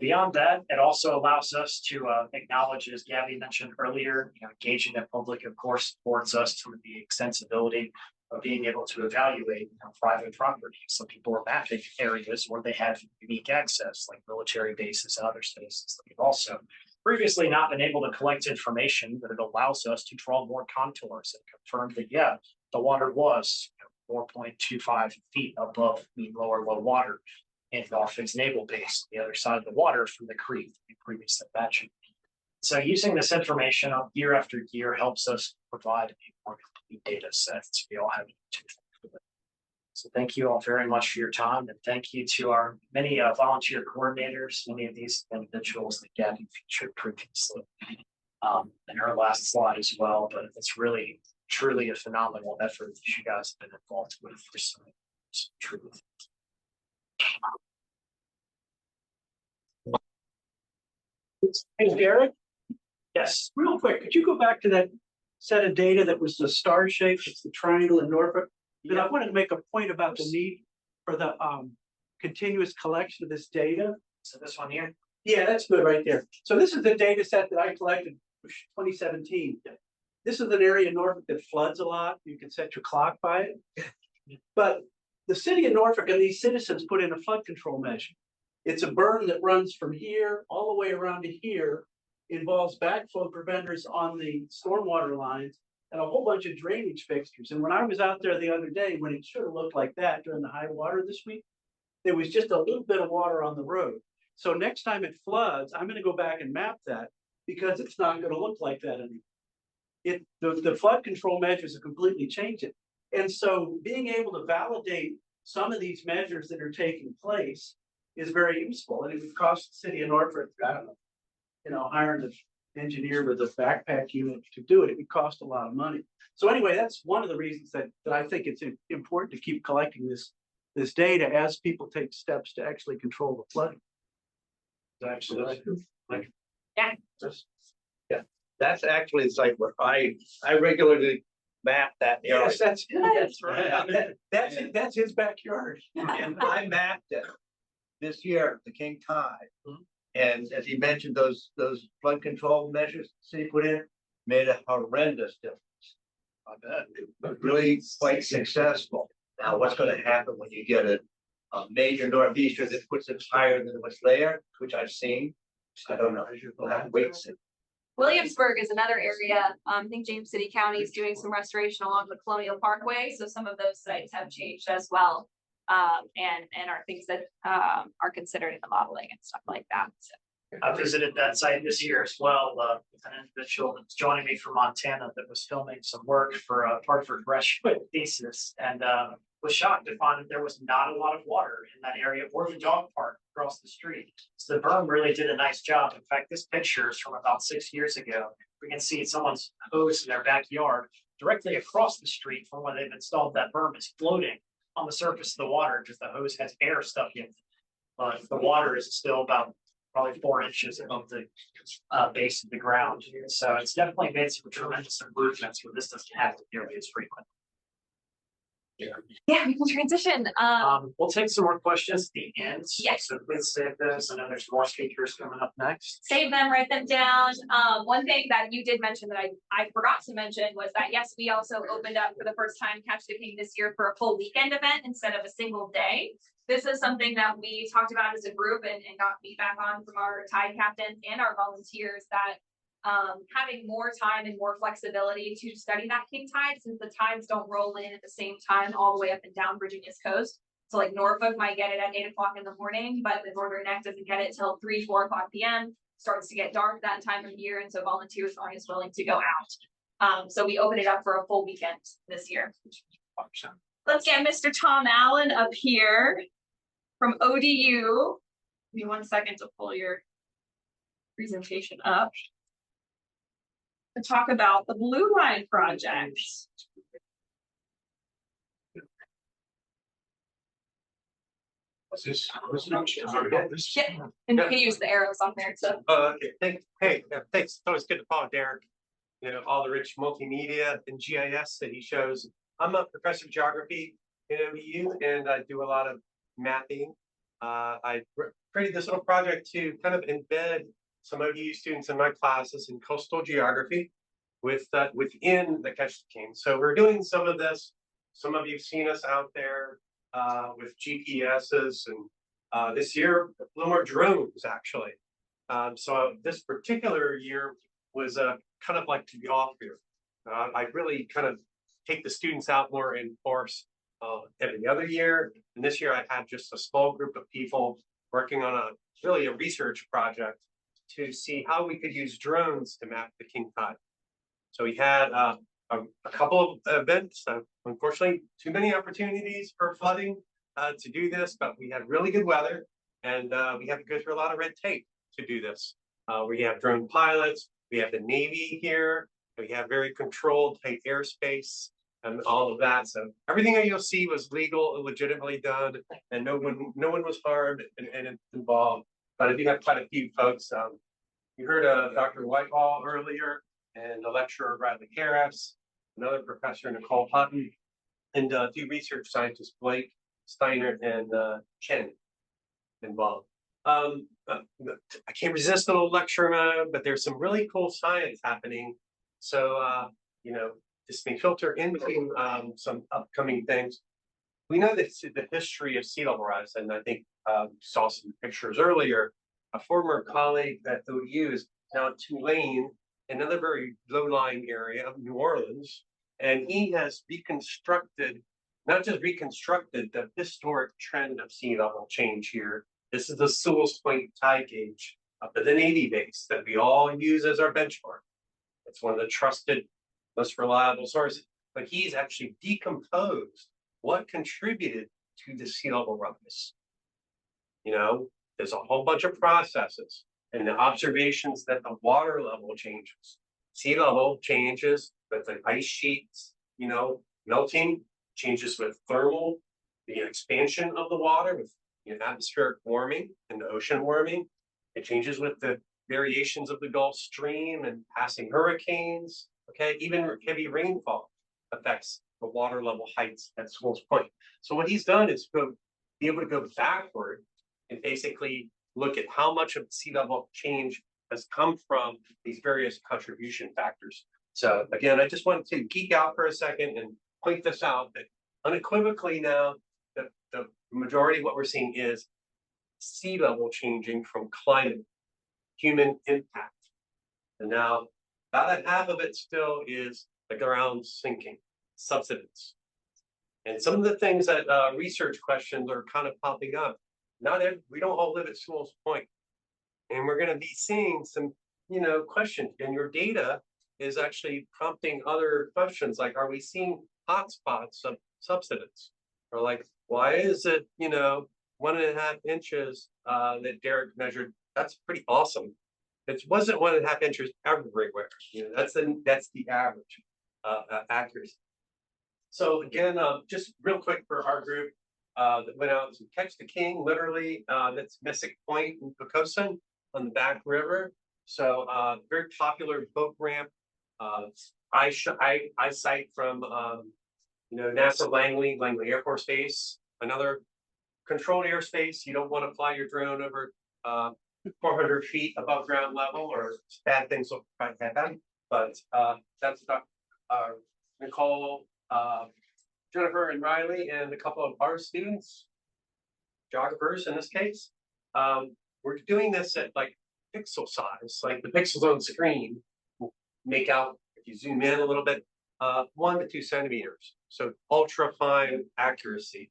Beyond that, it also allows us to acknowledge, as Gabby mentioned earlier, engaging the public, of course, supports us to the extensibility of being able to evaluate private property. Some people are mapping areas where they have unique access, like military bases and other spaces that we've also previously not been able to collect information, but it allows us to draw more contours and confirm that, yeah, the water was 4.25 feet above mean lower low water in Dolphin's naval base, the other side of the water from the creek we previously mentioned. So using this information year after year helps us provide a more complete data set so we all have it. So thank you all very much for your time, and thank you to our many volunteer coordinators, many of these individuals that Gabby featured previously, and her last slide as well. But it's really, truly a phenomenal effort that you guys have been involved with for some truth. Hey, Derek, Yes. real quick, could you go back to that set of data that was the star shape, it's the triangle in Norfolk? And I wanted to make a point about the need for the continuous collection of this data. So this one here. Yeah, that's good right there. So this is the data set that I collected 2017. This is an area in Norfolk that floods a lot. You can set your clock by it. But the city of Norfolk and these citizens put in a flood control measure. It's a berm that runs from here all the way around to here, involves backflow preventers on the stormwater lines and a whole bunch of drainage fixtures. And when I was out there the other day, when it should have looked like that during the high water this week, there was just a little bit of water on the road. So next time it floods, I'm going to go back and map that because it's not going to look like that anymore. The flood control measures have completely changed it. And so being able to validate some of these measures that are taking place is very useful. And it would cost the city of Norfolk, I don't know, hiring an engineer with a backpack unit to do it, it would cost a lot of money. So anyway, that's one of the reasons that I think it's important to keep collecting this data as people take steps to actually control the flooding. Absolutely. That's actually the site where I regularly map that area. Yes, that's right. That's his backyard. And I mapped it this year, the king tide. And as he mentioned, those flood control measures the city put in made a horrendous difference. I bet it was really quite successful. Now, what's going to happen when you get a major northeaster that puts it higher than what's there, which I've seen? I don't know. We'll have to wait and see. Williamsburg is another area. I think James City County is doing some restoration along the Colonial Parkway. So some of those sites have changed as well. And are things that are considered in the modeling and stuff like that. So I visited that site this year as well, with an individual that's joining me from Montana that was filming some work for a part of her graduate thesis, and was shocked to find that there was not a lot of water in that area or the dog park across the street. So the berm really did a nice job. In fact, this picture is from about 6 years ago. We can see someone's hose in their backyard directly across the street from where they've installed that berm is floating on the surface of the water because the hose has air stuck in it. But the water is still about probably 4 inches above the base of the ground. So it's definitely made some tremendous improvements where this doesn't have to be nearly as frequent. Yeah, we can transition. We'll take some more questions at the end. Yes. So please save those. I know there's more speakers coming up next. Save them, write them down. One thing that you did mention that I forgot to mention was that, yes, we also opened up for the first time Catch the King this year for a full weekend event instead of a single day. This is something that we talked about as a group and got feedback on from our tide captains and our volunteers, that having more time and more flexibility to study that king tide, since the tides don't roll in at the same time all the way up and down Virginia's coast. So like Norfolk might get it at 8 o'clock in the morning, but the Northern Neck doesn't get it till 3, 4 o'clock p.m. Starts to get dark that time of year, and so volunteers aren't as willing to go out. So we opened it up for a full weekend this year. Let's get Mr. Tom Allen up here from ODU. Give me 1 second to pull your presentation up to talk about the Blue Line project. Yeah, and you can use the arrows on there too. Okay, thanks. Hey, thanks. It's always good to follow Derek. You know, all the rich multimedia and GIS that he shows. I'm a professor of geography in ODU, and I do a lot of mapping. I created this little project to kind of embed some ODU students in my classes in coastal geography with within the Catch the King. So we're doing some of this. Some of you've seen us out there with GPSs, and this year a little more drones actually. So this particular year was kind of like to be off here. I really kind of take the students out more in force every other year, and this year I had just a small group of people working on really a research project to see how we could use drones to map the king tide. So we had a couple of events. Unfortunately, too many opportunities for flooding to do this, but we had really good weather, and we had to go through a lot of red tape to do this. We have drone pilots, we have the Navy here, we have very controlled tight airspace and all of that. So everything that you'll see was legal and legitimately done, and no one was harmed and involved. But I do have quite a few folks. You heard Dr. Whitehall earlier, and the lecturer Bradley Karras, another professor Nicole Hutton, and two research scientists Blake Steiner and Chen involved. I can't resist a little lecture mode, but there's some really cool science happening. So you know, this may filter into some upcoming things. We know that the history of sea level rise, and I think saw some pictures earlier. A former colleague at ODU is now at Tulane, another very low-lying area of New Orleans, and he has reconstructed, not just reconstructed, the historic trend of sea level change here. This is the Sewell's Point tide gauge up at the Navy base that we all use as our benchmark. It's one of the trusted, most reliable sources. But he's actually decomposed what contributed to the sea level rise. You know, there's a whole bunch of processes and the observations that the water level changes. Sea level changes with the ice sheets, you know, melting, changes with thermal, the expansion of the water with atmospheric warming and the ocean warming. It changes with the variations of the Gulf Stream and passing hurricanes. Okay, even heavy rainfall affects the water level heights at Sewell's Point. So what he's done is be able to go backward and basically look at how much of sea level change has come from these various contribution factors. So again, I just wanted to geek out for a second and point this out that unequivocally now, the majority of what we're seeing is sea level changing from climate, human impact. And now about a half of it still is the ground sinking, subsidence. And some of the things that research questions are kind of popping up. We don't all live at Sewell's Point. And we're gonna be seeing some, questions, and your data is actually prompting other questions, like, are we seeing hotspots of subsidence? Or like, why is it, 1.5 inches that Derek measured? That's pretty awesome. It wasn't 1.5 inches everywhere, that's the average accuracy. So again, just real quick for our group that went out to catch the king, literally, that's Mystic Point in Pocosin on the back river. So very popular boat ramp. I cite from NASA Langley Air Force Base, another controlled airspace. You don't want to fly your drone over 400 feet above ground level, or bad things will probably happen. But that's Nicole, Jennifer, and Riley, and a couple of our students, geographers in this case. We're doing this at like pixel size, like the pixels on the screen will make out, if you zoom in a little bit, 1 to 2 centimeters. So ultra fine accuracy.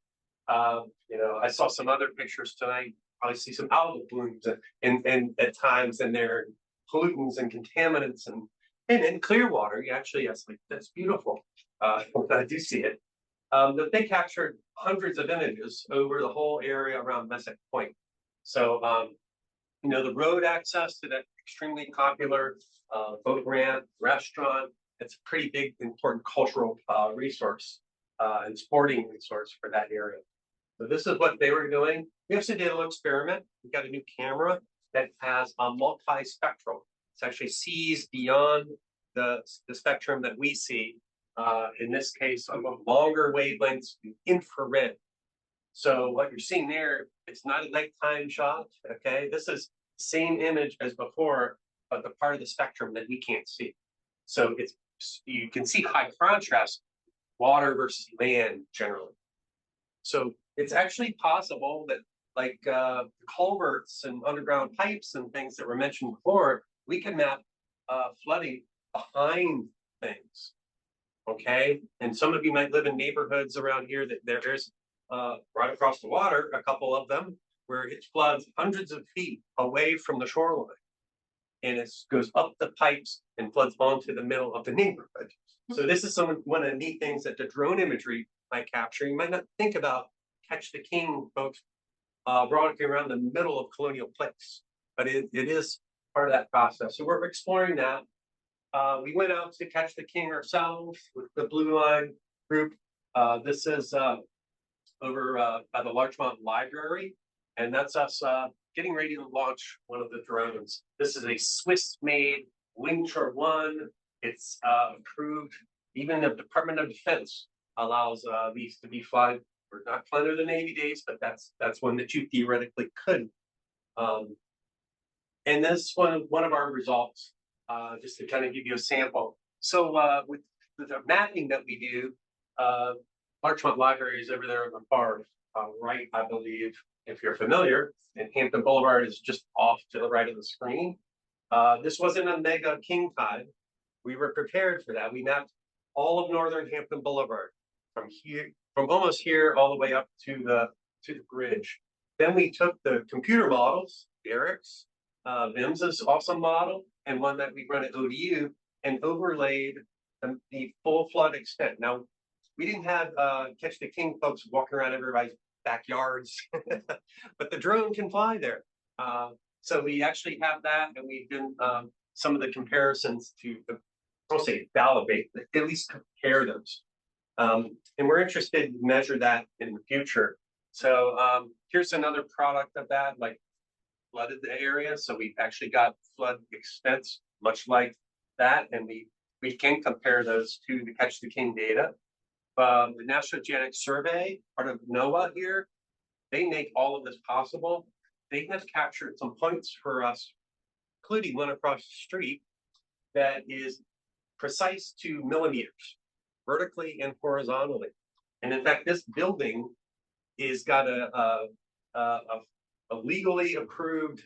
I saw some other pictures tonight. Probably see some algal blooms and at times, and there pollutants and contaminants and in clear water. You actually, that's beautiful. I do see it. That they captured hundreds of images over the whole area around Mystic Point. So, the road access to that extremely popular boat ramp, restaurant, it's a pretty big, important cultural resource and sporting resource for that area. So this is what they were doing. We also did a little experiment. We got a new camera that has a multispectral. It actually sees beyond the spectrum that we see. In this case, on longer wavelengths, infrared. So what you're seeing there, it's not a nighttime shot. Okay, this is the same image as before, but the part of the spectrum that we can't see. So you can see high contrast, water versus land generally. So it's actually possible that, like culverts and underground pipes and things that were mentioned before, we can map flooding behind things. Okay, and some of you might live in neighborhoods around here that there's right across the water, a couple of them, where it floods hundreds of feet away from the shoreline. And it goes up the pipes and floods onto the middle of the neighborhood. So this is one of the neat things that the drone imagery might capture. You might not think about Catch the King, folks, broadcasting around the middle of Colonial Place, but it is part of that process. So we're exploring that. We went out to Catch the King ourselves with the Blue Line group. This is over by the Larchmont Library, and that's us getting ready to launch one of the drones. This is a Swiss-made Wingshore 1. It's approved. Even the Department of Defense allows these to be flying. We're not flying under the Navy days, but that's one that you theoretically could. And this one of our results, just to kind of give you a sample. So with the mapping that we do, Larchmont Library is over there on the far right, I believe, if you're familiar, and Hampton Boulevard is just off to the right of the screen. This wasn't a mega king tide. We were prepared for that. We mapped all of northern Hampton Boulevard from almost here all the way up to the bridge. Then we took the computer models, Derek's, Vims's awesome model, and one that we run at ODU, and overlaid the full flood extent. Now, we didn't have Catch the King folks walking around everybody's backyards, but the drone can fly there. So we actually have that, and we've done some of the comparisons to, I'll say validate, at least compare those. And we're interested to measure that in the future. So here's another product of that, like flooded the area. So we've actually got flood extents, much like that, and we can compare those to the Catch the King data. The National Genetic Survey, part of NOAA here, they make all of this possible. They have captured some points for us, including one across the street that is precise to millimeters, vertically and horizontally. And in fact, this building is got a legally approved,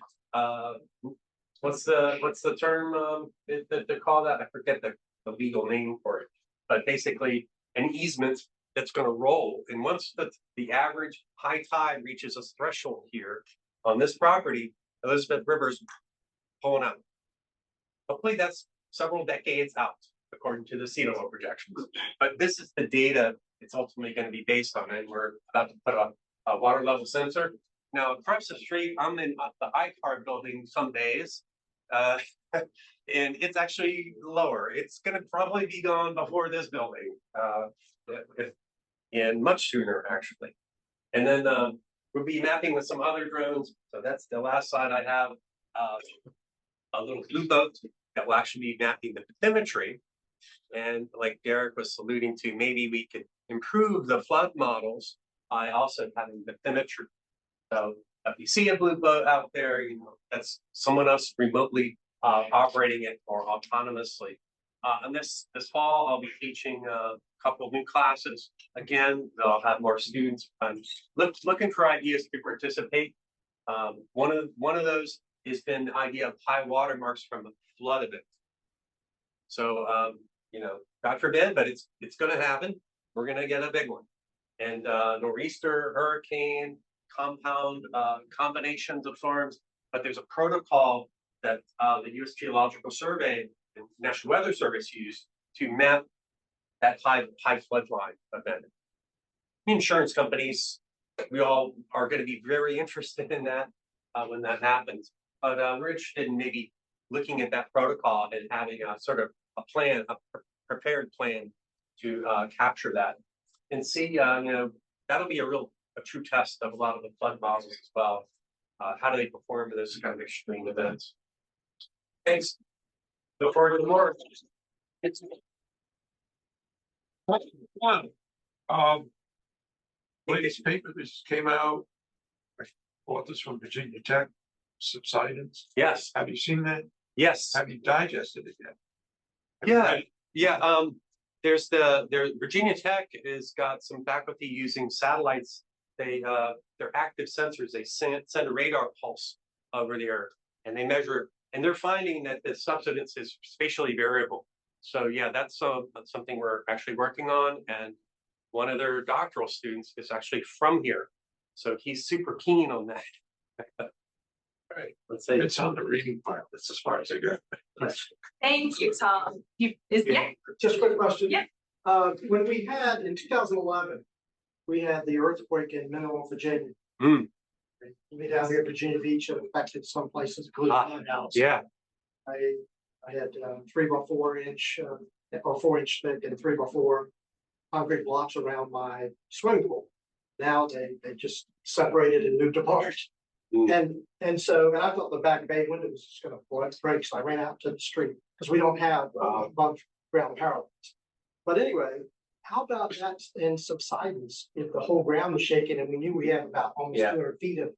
what's the term that they call that? I forget the legal name for it, but basically an easement that's going to roll. And once the average high tide reaches a threshold here on this property, Elizabeth River's pulling out. Hopefully that's several decades out, according to the sea level projections. But this is the data it's ultimately going to be based on, and we're about to put a water level sensor. Now across the street, I'm in the iCar building some days, and it's actually lower. It's going to probably be gone before this building, and much sooner actually. And then we'll be mapping with some other drones. So that's the last slide I have. A little blue boat that will actually be mapping the bathymetry. And like Derek was alluding to, maybe we could improve the flood models by also having bathymetry. So if you see a blue boat out there, you know, that's someone else remotely operating it or autonomously. And this fall, I'll be teaching a couple of new classes. Again, they'll have more students. I'm looking for ideas to participate. One of those has been the idea of high water marks from a flood event. So, you know, God forbid, but it's going to happen. We're going to get a big one. And nor'easter, hurricane, compound combinations of storms. But there's a protocol that the U.S. Geological Survey and National Weather Service used to map that high flood line event. Insurance companies, we all are going to be very interested in that when that happens. But we're interested in maybe looking at that protocol and having a sort of a plan, a prepared plan to capture that and see, you know, that'll be a true test of a lot of the flood models as well. How do they perform in those kind of extreme events? Thanks. Look forward to more. Latest paper this came out. I bought this from Virginia Tech, subsidence. Yes. Have you seen that? Yes. Have you digested it yet? Have you read it? Yeah. There's Virginia Tech has got some faculty using satellites. They're active sensors. They send a radar pulse over the earth, and they measure. And they're finding that the subsidence is spatially variable. So yeah, that's something we're actually working on. And one of their doctoral students is actually from here, so he's super keen on that. Right. Let's say It's on the reading part. That's as far as I go. Thank you, Tom. Yeah. Just a quick question. Yeah. When we had, in 2011, we had the earthquake in Mineral, Virginia. Mm. We down here at Virginia Beach, it affected some places, including my house. Yeah. I had 3x4 inch, or 4 inch thick and 3x4 concrete blocks around my swimming pool. Now they just separated and moved apart. Mm. And so I thought the back bay window was just gonna break, so I ran out to the street, because we don't have above ground power lines. But anyway, how about that in subsidence, if the whole ground was shaking and we knew we had about almost 200 feet of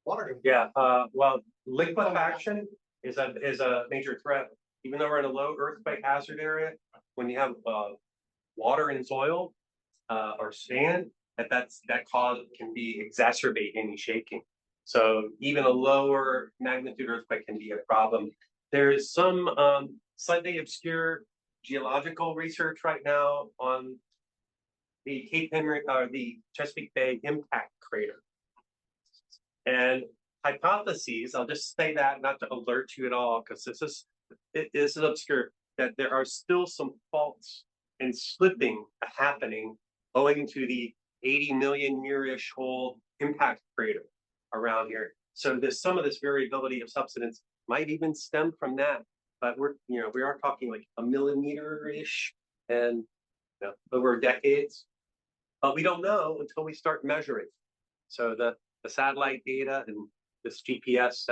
water? Yeah. Well, liquefaction is a major threat. Even though we're in a low earthquake hazard area, when you have water in soil or sand, that cause can exacerbate any shaking. So even a lower magnitude earthquake can be a problem. There is some slightly obscure geological research right now on the Cape Henry or the Chesapeake Bay impact crater. And hypotheses, I'll just say that not to alert you at all, because this is obscure, that there are still some faults and slipping happening owing to the 80 million year-ish old impact crater around here. So there's some of this variability of subsidence might even stem from that. But we are talking like a millimeter-ish and over decades. But we don't know until we start measuring. So the satellite data and this GPS,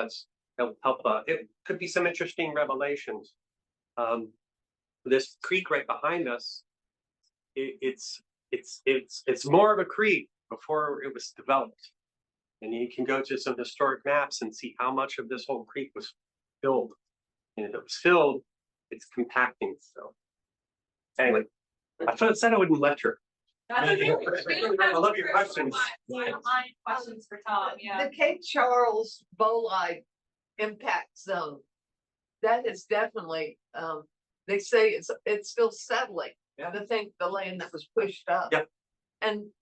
that'll help. It could be some interesting revelations. This creek right behind us, it's more of a creek before it was developed. And you can go to some historic maps and see how much of this whole creek was filled. And if it was filled, it's compacting still. Anyway, I said I wouldn't lecture. That's okay. I love your questions. I don't mind questions for Tom, yeah. The Cape Charles Bolide impact zone, that is definitely, they say it's still settling. Yeah. The land that was pushed up. Yep. And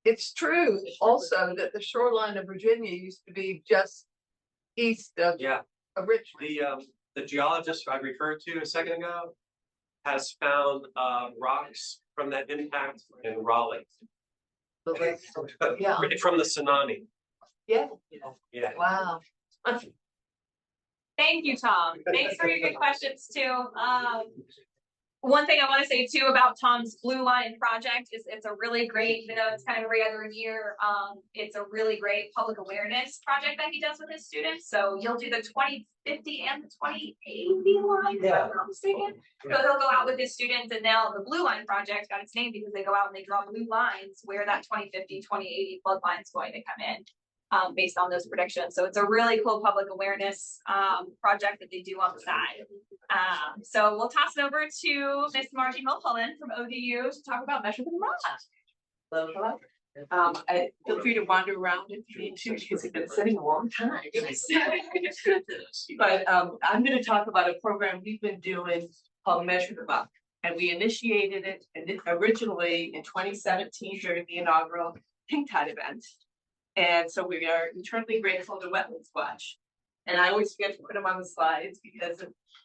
it's true also that the shoreline of Virginia used to be just east of Yeah. Originally, The geologist I referred to a second ago has found rocks from that impact in Raleigh. yeah, From the tsunami. yeah, Yeah. wow. Thank you, Tom. Thanks for your good questions too. One thing I want to say too about Tom's Blue Line project is it's a really great, even though it's kind of every other year, it's a really great public awareness project that he does with his students. So you'll do the 2050 and the 2080 line, if I'm not mistaken. So he'll go out with his students, and now the Blue Line project got its name because they go out and they draw blue lines where that 2050, 2080 flood line is going to come in. Based on those predictions. So it's a really cool public awareness project that they do on the side. So we'll toss it over to Miss Margie Mulholland from ODU to talk about Measure the Muck. Hello. I feel free to wander around if you need to, because you've been sitting a long time. But I'm going to talk about a program we've been doing called Measure the Muck. And we initiated it originally in 2017 during the inaugural King Tide event. And so we are eternally grateful to Wetlands Watch. And I always forget to put them on the slides because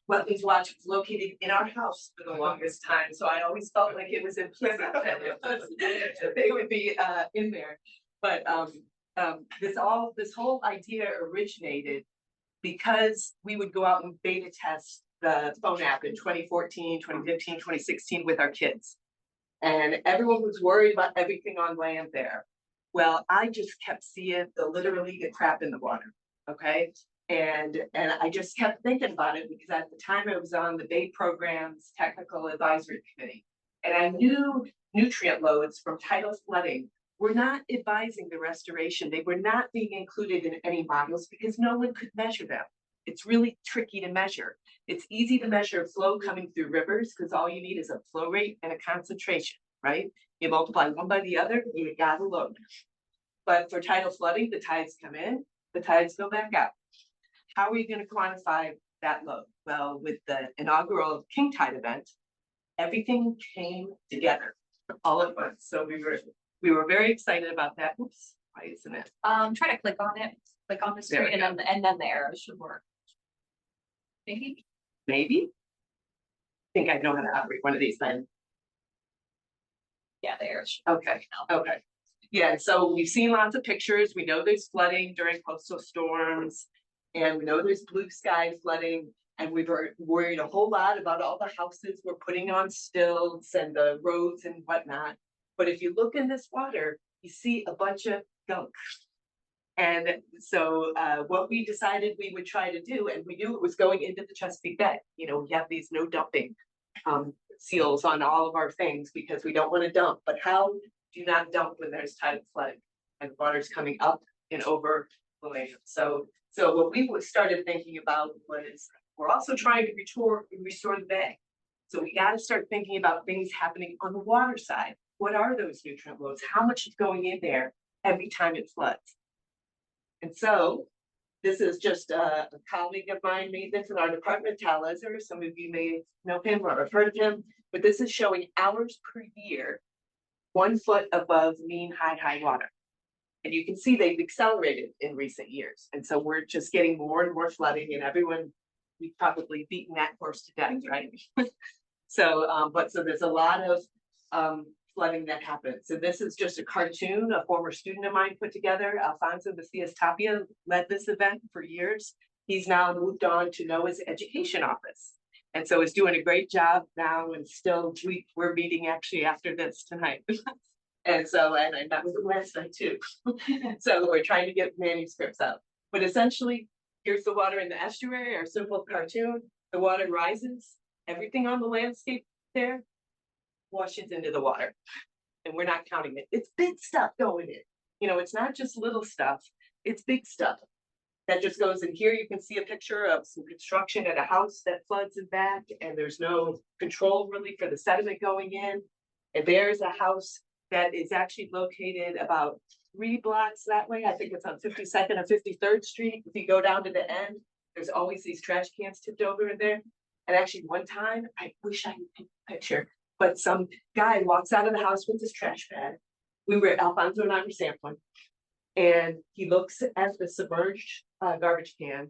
Wetlands Watch was located in our house for the longest time. So I always felt like it was implicit that they would be in there. But this whole idea originated because we would go out and beta test the phone app in 2014, 2015, 2016 with our kids. And everyone was worried about everything on land there. Well, I just kept seeing literally the crap in the water, okay? And I just kept thinking about it because at the time I was on the Bay Program's Technical Advisory Committee. And I knew nutrient loads from tidal flooding were not advising the restoration. They were not being included in any models because no one could measure them. It's really tricky to measure. It's easy to measure flow coming through rivers because all you need is a flow rate and a concentration, right? You multiply one by the other, you got a load. But for tidal flooding, the tides come in, the tides go back out. How are we going to quantify that load? Well, with the inaugural King Tide event, everything came together all at once. So we were very excited about that. Oops, why isn't it? Try to click on it, click on the screen, and then the arrow should work. Maybe. Maybe. I think I know how to operate one of these then. Yeah, the arrow should. Okay, okay. Yeah, so we've seen lots of pictures. We know there's flooding during coastal storms, and we know there's blue sky flooding, and we were worried a whole lot about all the houses we're putting on stilts and the roads and whatnot. But if you look in this water, you see a bunch of gunk. And so what we decided we would try to do, and we knew it was going into the Chesapeake Bay. You know, we have these no dumping seals on all of our things because we don't want to dump. But how do you not dump when there's tidal flooding and water's coming up and over the land? So what we started thinking about was we're also trying to restore the bay. So we got to start thinking about things happening on the water side. What are those nutrient loads? How much is going in there every time it floods? And so this is just a colleague of mine made this in our department, Tal Lezer. Some of you may know him or have heard of him, but this is showing hours per year, 1 foot above mean high water. And you can see they've accelerated in recent years. And so we're just getting more and more flooding, and we've probably beaten that horse to death, right? So there's a lot of flooding that happens. So this is just a cartoon a former student of mine put together. Alfonso Macias Tapia led this event for years. He's now moved on to NOAA's education office. And so is doing a great job now, and still we're meeting actually after this tonight. And I met with him last night too. So we're trying to get manuscripts out. But essentially, here's the water in the estuary, our simple cartoon. The water rises, everything on the landscape there washes into the water. And we're not counting it. It's big stuff going in. You know, it's not just little stuff, it's big stuff. That just goes in here. You can see a picture of some construction at a house that floods in back, and there's no control really for the sediment going in. And there's a house that is actually located about 3 blocks that way. I think it's on 52nd and 53rd Street. If you go down to the end, there's always these trash cans tipped over in there. And actually one time, I wish I could take a picture, but some guy walks out of the house with his trash bag. Alfonso and I were sampling. And he looks at the submerged garbage can,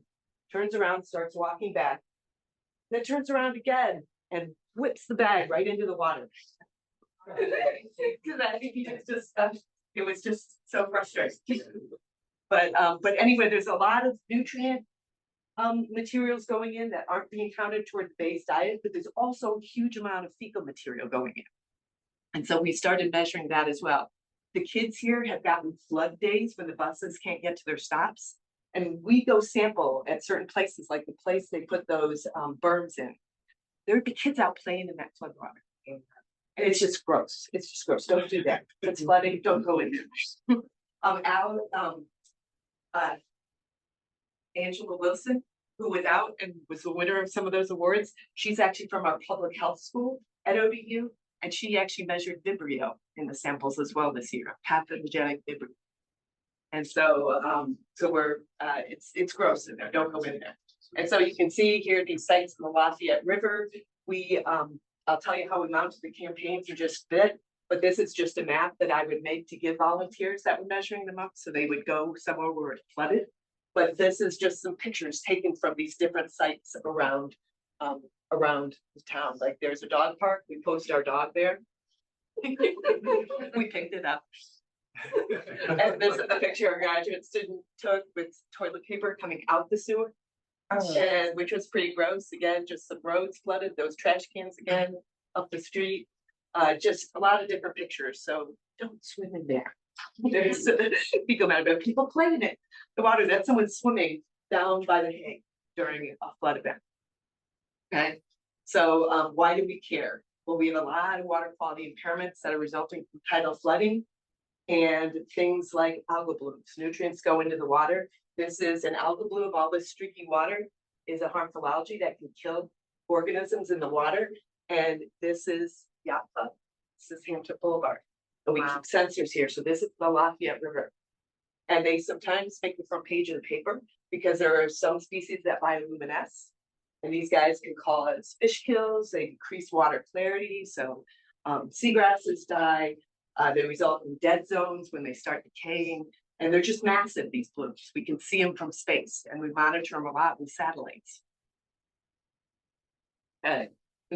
turns around, starts walking back. Then turns around again and whips the bag right into the water. Cause I think he was just, it was just so frustrating. But anyway, there's a lot of nutrient materials going in that aren't being counted toward the base diet, but there's also a huge amount of fecal material going in. And so we started measuring that as well. The kids here have gotten flood days when the buses can't get to their stops. And we go sample at certain places, like the place they put those berms in. There'd be kids out playing in that flood water. And it's just gross. It's just gross. Don't do that. If it's flooding, don't go in there. Angela Wilson, who was out and was the winner of some of those awards. She's actually from our public health school at ODU, and she actually measured Vibrio in the samples as well this year, pathogenic Vibrio. And so, we're, it's gross in there. Don't go in there. And so you can see here these sites in the Lafayette River. We, I'll tell you how we mounted the campaigns in just a bit, but this is just a map that I would make to give volunteers that were measuring them up, so they would go somewhere where it flooded. But this is just some pictures taken from these different sites around the town. Like there's a dog park. We posted our dog there. We picked it up. And this is the picture our graduate student took with toilet paper coming out the sewer. And which was pretty gross. Again, just some roads flooded, those trash cans again up the street. Just a lot of different pictures. So don't swim in there. There's people mad about people playing in it. The water that someone's swimming down by the hay during a flood event. Okay, so why do we care? Well, we have a lot of water quality impairments that are resulting from tidal flooding and things like algal blooms. Nutrients go into the water. This is an algal bloom. All this streaky water is a harmful algae that can kill organisms in the water. And this is Yappa. This is Hampton Boulevard. And we keep sensors here. So this is the Lafayette River. And they sometimes make the front page of the paper because there are some species that bioluminesce. And these guys can cause fish kills. They decrease water clarity. So seagrasses die. They result in dead zones when they start decaying. And they're just massive, these blooms. We can see them from space, and we monitor them a lot with satellites. And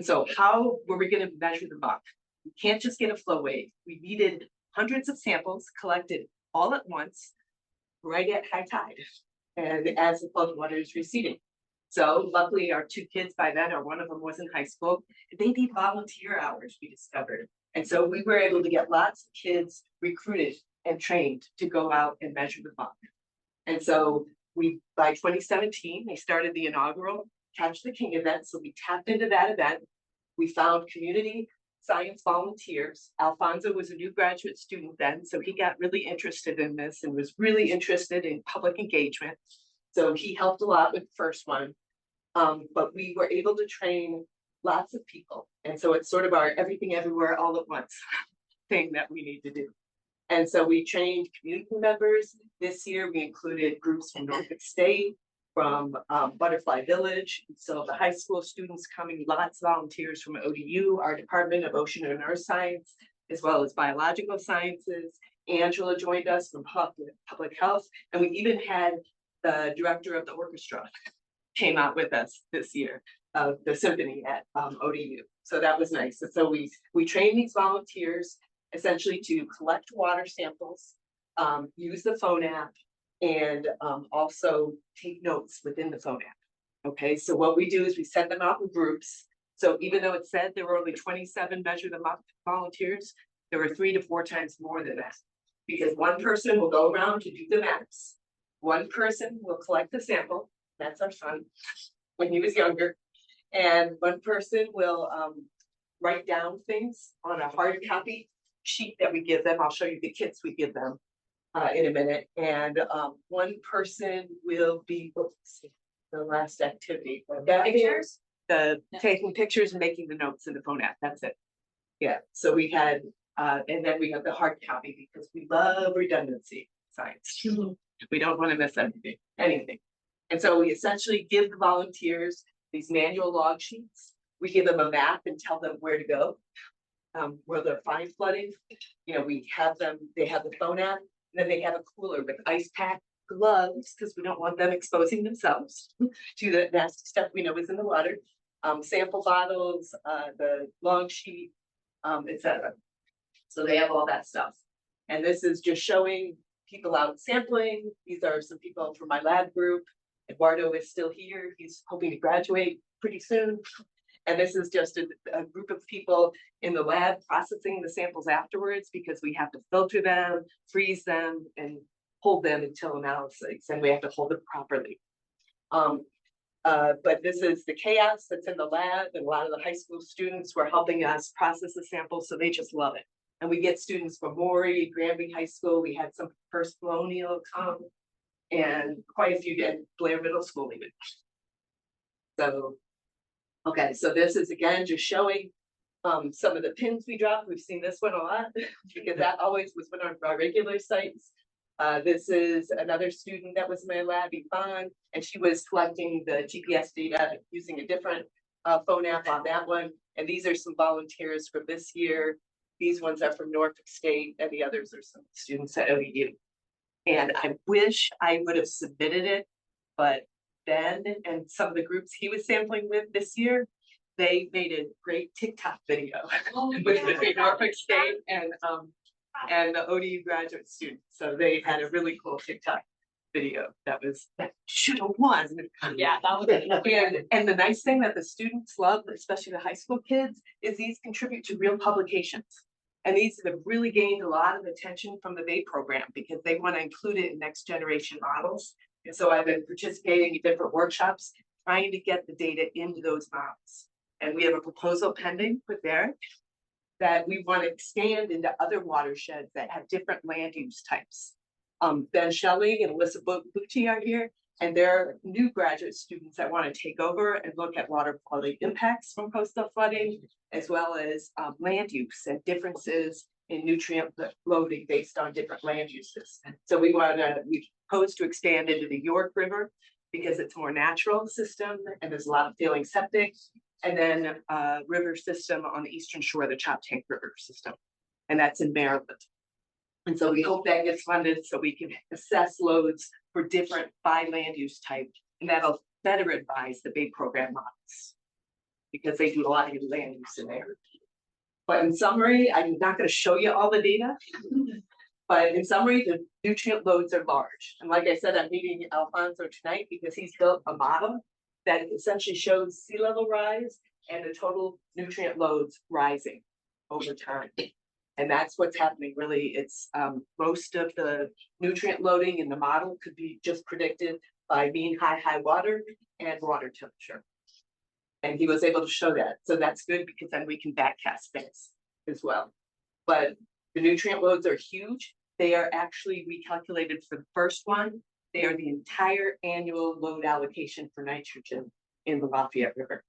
so how were we going to measure the muck? We can't just get a flow wave. We needed hundreds of samples collected all at once, right at high tide, and as the flood water is receding. So luckily our two kids by then, or one of them was in high school, they need volunteer hours, we discovered. And so we were able to get lots of kids recruited and trained to go out and measure the muck. And so by 2017, they started the inaugural Catch the King event. So we tapped into that event. We found community science volunteers. Alfonso was a new graduate student then, so he got really interested in this and was really interested in public engagement. So he helped a lot with the first one. But we were able to train lots of people. And so it's sort of our everything everywhere all at once thing that we need to do. And so we trained community members. This year, we included groups from Norfolk State, from Butterfly Village. So the high school students coming, lots of volunteers from ODU, our Department of Ocean and Earth Science, as well as Biological Sciences. Angela joined us from Public Health. And we even had the director of the orchestra came out with us this year, the symphony at ODU. So that was nice. And so we trained these volunteers essentially to collect water samples, use the phone app, and also take notes within the phone app. Okay, so what we do is we send them out in groups. So even though it said there were only 27 Measure the Muck volunteers, there were 3 to 4 times more than that. Because one person will go around to do the maps. One person will collect the sample. That's our son when he was younger. And one person will write down things on a hard copy sheet that we give them. I'll show you the kits we give them in a minute. And one person will be, oops, the last activity. Pictures? Taking pictures and making the notes in the phone app. That's it. Yeah. So we had, and then we have the hard copy because we love redundancy science. We don't want to miss anything. And so we essentially give the volunteers these manual log sheets. We give them a map and tell them where to go. Where they're find flooding, you know, we have them, they have the phone app, and then they have a cooler with ice pack gloves, because we don't want them exposing themselves to the nasty stuff we know is in the water. Sample bottles, the long sheet, etc. So they have all that stuff. And this is just showing people out sampling. These are some people from my lab group. Eduardo is still here. He's hoping to graduate pretty soon. And this is just a group of people in the lab processing the samples afterwards, because we have to filter them, freeze them, and hold them until analysis, and we have to hold it properly. But this is the chaos that's in the lab, and a lot of the high school students were helping us process the samples, so they just love it. And we get students from Maury, Granby High School. We had some First Colonial come, and quite a few at Blair Middle School even. So, okay, so this is again just showing some of the pins we dropped. We've seen this one a lot because that always was one of our regular sites. This is another student that was in my lab, Yvonne, and she was collecting the GPS data using a different phone app on that one. And these are some volunteers from this year. These ones are from Norfolk State, and the others are some students at ODU. And I wish I would have submitted it, but Ben and some of the groups he was sampling with this year, they made a great TikTok video with between Norfolk State and the ODU graduate students. So they had a really cool TikTok video that should have won. Yeah, that was And the nice thing that the students love, especially the high school kids, is these contribute to real publications. And these have really gained a lot of attention from the BAE program because they want to include it in next generation models. And so I've been participating in different workshops, trying to get the data into those models. And we have a proposal pending with Derek that we want to expand into other watersheds that have different land use types. Ben Shelley and Alyssa Bucci are here, and they're new graduate students that want to take over and look at water quality impacts from coastal flooding, as well as land use and differences in nutrient loading based on different land uses. So we propose to expand into the York River because it's a more natural system and there's a lot of failing septic. And then river system on the eastern shore, the Choptank River system, and that's in Maryland. And so we hope that gets funded so we can assess loads for different by land use type, and that'll better advise the BAE program models because they do a lot of land use in there. But in summary, I'm not going to show you all the data, but in summary, the nutrient loads are large. And like I said, I'm meeting Alfonso tonight because he's built a model that essentially shows sea level rise and the total nutrient loads rising over time. And that's what's happening really. It's most of the nutrient loading in the model could be just predicted by mean high water and water temperature. And he was able to show that. So that's good because then we can backcast things as well. But the nutrient loads are huge. They are actually recalculated for the first one. They are the entire annual load allocation for nitrogen in the Lafayette River.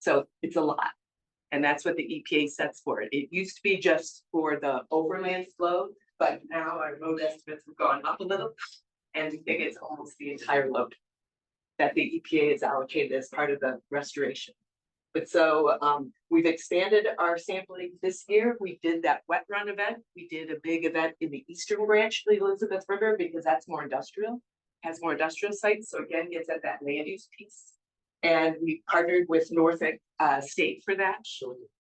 So it's a lot. And that's what the EPA sets for it. It used to be just for the overland flow, but now our load estimates have gone up a little. And we think it's almost the entire load that the EPA is allocated as part of the restoration. But so we've expanded our sampling this year. We did that wet run event. We did a big event in the eastern branch of the Elizabeth River because that's more industrial, has more industrial sites. So again, gets at that land use piece. And we partnered with Norfolk State for that.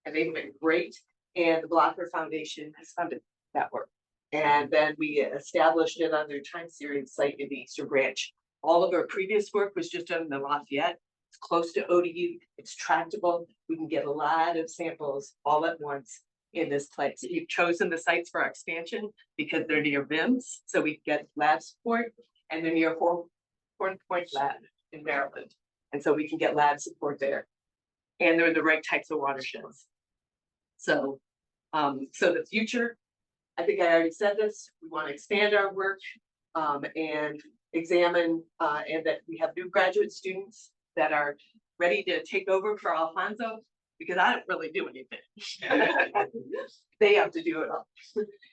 And they've been great. And the Blocker Foundation has funded that work. And then we established it on their time series site in the eastern branch. All of our previous work was just done in the Lafayette. It's close to ODU, it's tractable. We can get a lot of samples all at once in this place. We've chosen the sites for our expansion because they're near VIMS, so we get lab support, and they're near Horn Point Lab in Maryland. And so we can get lab support there. And they're the right types of watersheds. So, so the future, I think I already said this, we want to expand our work and examine and that we have new graduate students that are ready to take over for Alfonso, because I don't really do anything. They have to do it all.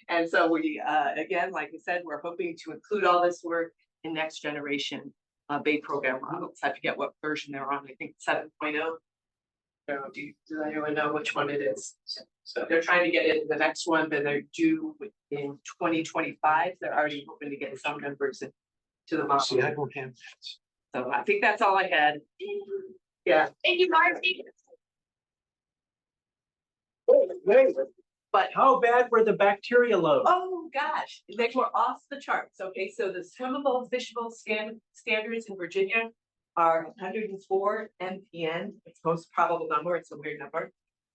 And so we, again, like I said, we're hoping to include all this work in next generation BAE program models. I forget what version they're on, I think 7.0. Does anyone know which one it is? So they're trying to get it in the next one, but they're due in 2025. They're already hoping to get some numbers in to the model. See, I don't have that. So I think that's all I had. Yeah, Thank you, Marcy. but How bad were the bacteria loads? oh gosh, they were off the charts. Okay, so the swimmable, fishable standards in Virginia are 104 MPN. It's most probable number. It's a weird number,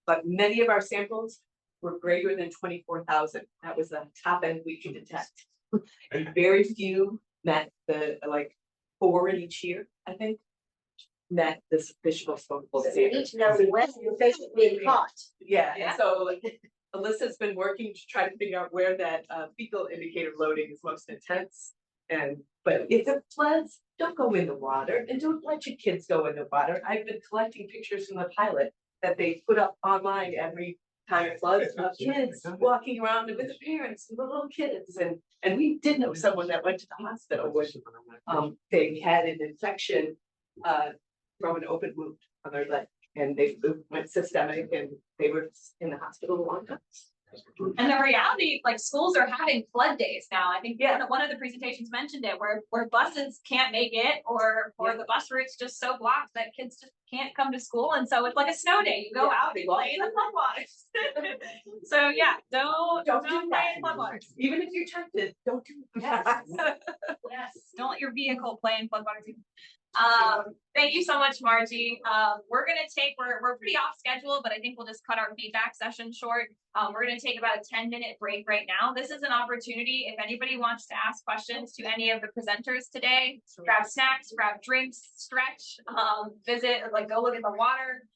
but many of our samples were greater than 24,000. That was the top end we could detect. And very few met the like 4 in each year, I think. Met this fishable swimmable standard. when the fish is being caught. Yeah, Yeah. and so Alyssa's been working to try to figure out where that fecal indicator loading is most intense. But if it floods, don't go in the water and don't let your kids go in the water. I've been collecting pictures from the pilot that they put up online every time it floods of kids walking around with the parents and the little kids. And we did know someone that went to the hospital with they had an infection from an open wound on their leg. And they went systemic and they were in the hospital a long time. And the reality, like schools are having flood days now. I think one of the presentations mentioned it, where buses can't make it, or the bus route's just so blocked that kids just can't come to school. And so it's like a snow day. You go out and play in the floodwaters. So yeah, don't play in floodwaters. Even if you're tempted, don't do it. Yes, don't let your vehicle play in floodwaters. Thank you so much, Margie. We're pretty off schedule, but I think we'll just cut our feedback session short. We're gonna take about a 10-minute break right now. This is an opportunity, if anybody wants to ask questions to any of the presenters today, grab snacks, grab drinks, stretch, visit, or like go look at the water.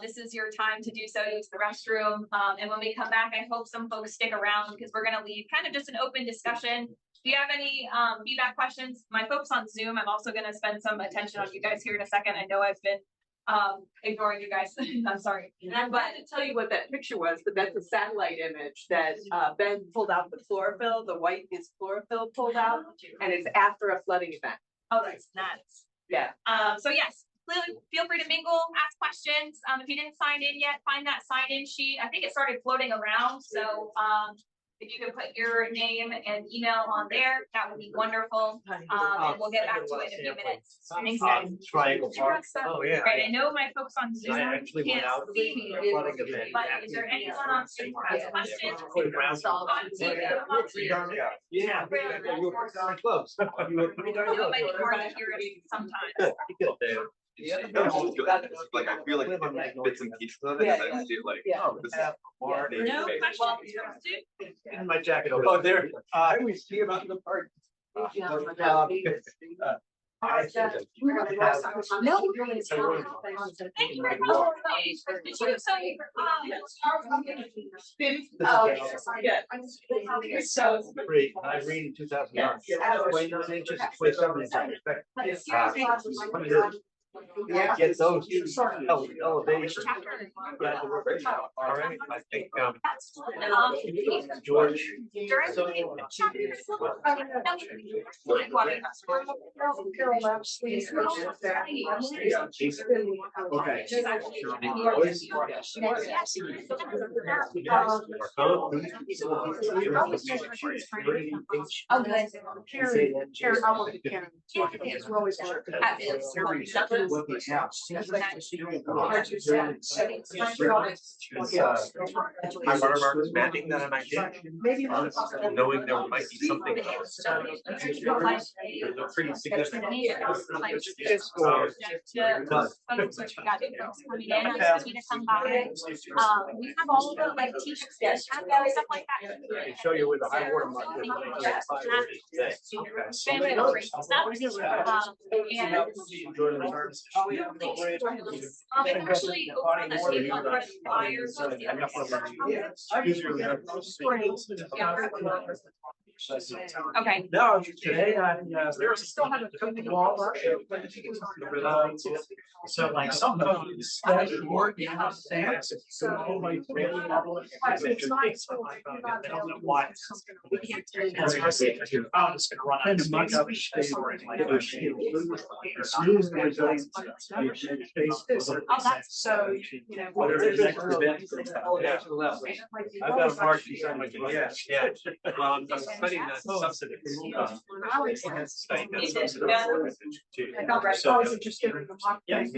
This is your time to do so, use the restroom. And when we come back, I hope some folks stick around because we're gonna leave kind of just an open discussion. If you have any feedback questions, my folks on Zoom, I'm also gonna spend some attention on you guys here in a second. I know I've been ignoring you guys. I'm sorry. And I'm glad to tell you what that picture was, but that's a satellite image that Ben pulled out the chlorophyll. The white is chlorophyll pulled out, and it's after a flooding event. Oh, that's nuts. Yeah. So yes, feel free to mingle, ask questions. If you didn't sign in yet, find that sign-in sheet. I think it started floating around. So if you could put your name and email on there, that would be wonderful. And we'll get back to it in a few minutes. Thanks, guys. Triangle Park. Oh, yeah. Right, I know my folks on Zoom I actually went can't out see me, to a flooding event. but is there anyone on Zoom who has questions? Yeah. You were pretty close. You were pretty darn It close. might be more accurate sometimes. Like I feel like bits and pieces of it. I just feel like this is No questions from Zoom? In my jacket. Oh, there. I always see about the park. I think that you have to have- No. Thank you very much. Did you say, So Great, I read in 2009. 29 inches, 27 inches. Yeah, get those elevations. All right, I think, George. my watermark is mapping that I might get, knowing there might be something. There's a pretty significant. We have all of the like t-shirts and stuff like that. Show you where the high water mark And actually over on the table, the flyers. Okay. No, today I, still have a cooking wall. So like some of those. work in the sand. So like. They don't know why. It's mostly because your phone is gonna run out of space. Oh, that's so, you know. Whatever is next to Ben. Yeah. I've got a mark beside my, yeah. yeah, study studying that subsidies. Studying that subsidies. I was interested in the mock. Yeah. Me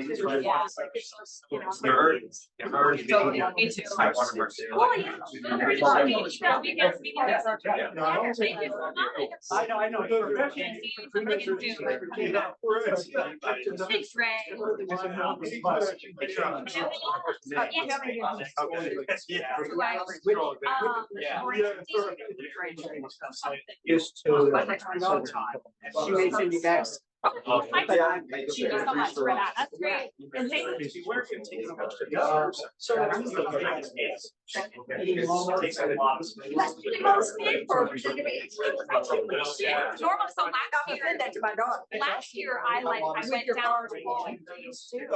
too. Well, yeah. There's a lot of email, we can. Thank you so much. I know. Thanks, Ray. Used to. She may send you guys. Thank you so much for that. That's great. And thank you. That's really most normal. So last year I went down to Bowling Greens too. I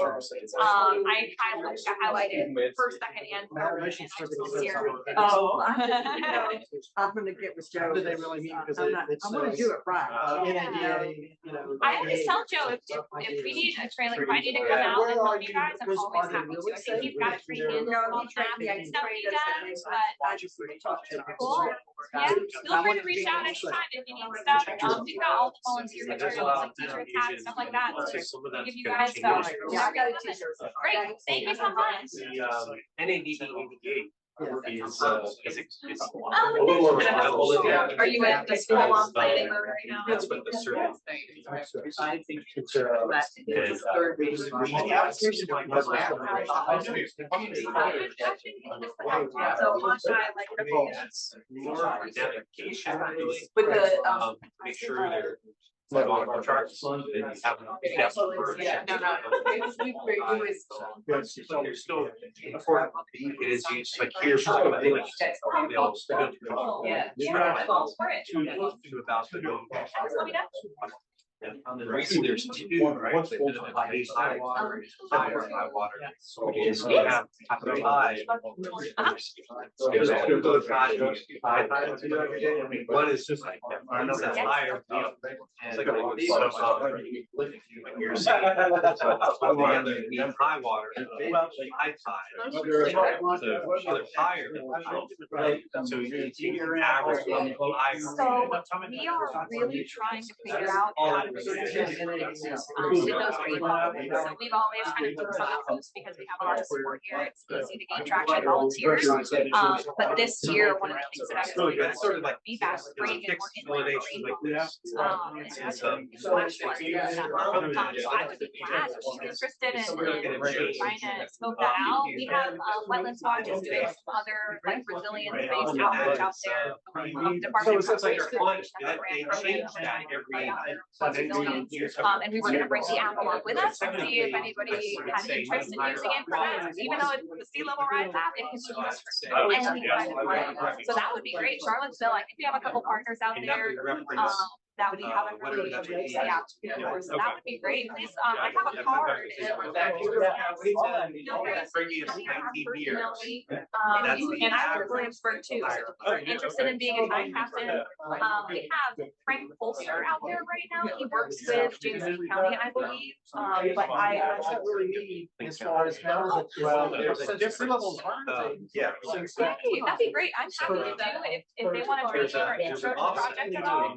highlighted first, second, and third. This year. Oh. I'm gonna get with Joe. What do they really mean? Because I'm gonna do it right. NADA, you know. I always tell Joe if we need a trailer, if I need to come out and help you guys, I'm always happy to. I think you've got a great handle on that. Stuff he does, but cool. Yeah, feel free to reach out anytime if you need stuff. We've got all the volunteer materials like t-shirts, hats, stuff like that. To give you guys stuff. Yeah, I got a t-shirt. Great, thank you so much. The NADA is it's Are you at the school on Friday mode right now? That's what the survey. I think it's More navigation really. With the, Make sure they're on charts. And you have enough depth for- yeah, no, it was, You're still important. It is used like here. They'll still. Yeah. To about the reason there's two, right? High water, high water. Is we have high. One is just like, one's that's higher. It's like you're saying. The other, you high water, high tide. So they're higher. So you take your average higher. So we are really trying to figure out how to in those grade levels. So we've always kind of focused on the host because we have a lot of support here. It's easy to gain traction volunteers. But this year, one of the things that I was really sort of like feedback was bringing in working with grade levels. So I would be glad if she's interested in trying to scope that out. We have Wetlands Watch is doing some other like resilience-based outreach out there. Department of Conservation, they change that every. And we were gonna bring the app along with us and see if anybody had interest in using it for that. Even though it's the sea level rise app, it can be used for any kind of plan. So that would be great. Charlottesville, I think we have a couple partners out there. That we haven't really used the app before, so that would be great. Please, I have a card. And I live in Williamsburg too, so if you're interested in being a time captain, we have Frank Polster out there right now. He works with James County, I believe. But That's not really me as far as now. There's a different levels. Yeah. Hey, that'd be great. I'm happy to do if they want to train or intro to the project at all.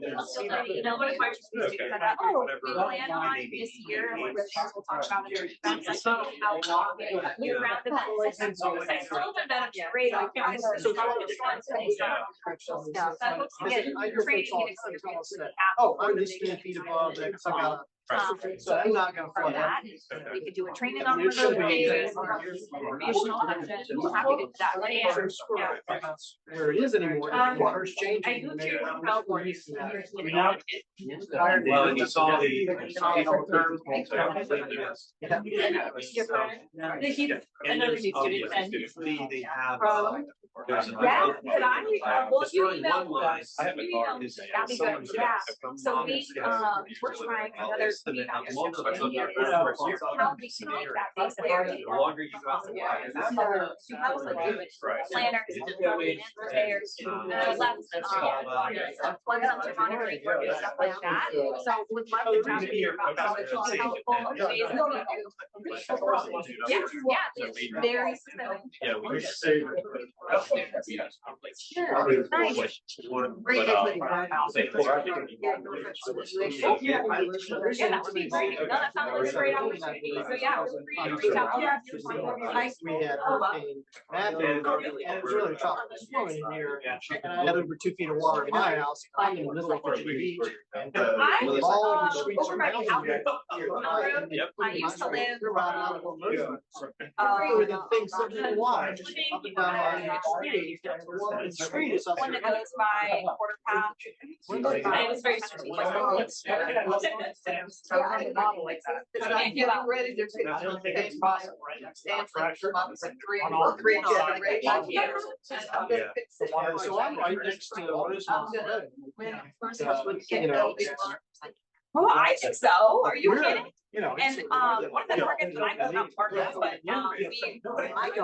One of my students said, oh, we plan on this year, we'll talk about it. That's like how long year round events. And so it's a little bit better great. I can't so I hope to get training and experience with the app. Oh, I'm just 10 feet above that. So I'm not gonna flood that. We could do a training on one of those days or informational session. I'm happy to do that. Yeah. Where it is anymore, the water's changing. I moved here from California. Well, and you saw the. They have. Yeah, could I, well, if you email I us, have a you email card. me, that'd be good, yeah. So we're trying another and then feedback. the longer Social you media go, is the more how we can make that base area. the longer you go out the Yeah, wider. so you have like planners, surveyors, left, flood center monitoring work and stuff like that. So with my job, about how it's all helpful, amazing people do. Yeah, it's very specific. Yeah, we just say. Sure. Nice. Great. Yeah, that would be great. No, that sounds like a great opportunity. So yeah, feel free to reach out. We had hurricane Matthew, and it was really tough. It was snowing in here, and I had over 2 feet of water in my house. I'm in the middle of the beach. And I was all the streets over by around the here, I used to live. You're riding out of a motor. Really the things sitting in the water, up and down the street. The water in the street is up One that there. goes by quarter path. It was very touchy. I'm getting ready to take on the day possible. Stand for 3 generations. I'm gonna fix it. So I'm right next to Rosemont Road. When I first was getting building. Well, I think so. Are you kidding? You know. And one of the targets that I know not part of this, but I know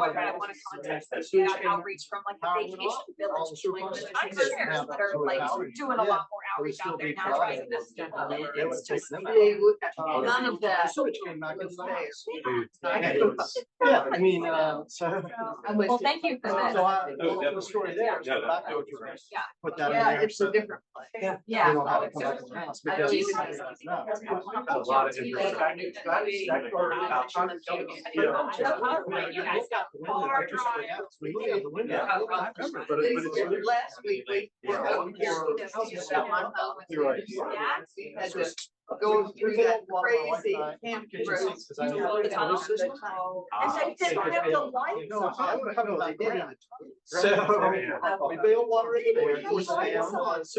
I want to contact the outreach from like the vacation village. I'm sure that are like doing a lot more outreach out there now trying this. It's just, none of that. Yeah, I mean, so. Well, thank you for that. So I, the story there. Yeah, Yeah. Put that in Yeah, there. it's a different place. Yeah. You don't have to come back to the house because. A lot of different. Last week, we were out here, You're right. had to go through that crazy Hampton Roads. And they didn't have the lights. No, I would come like that. So we built water in there.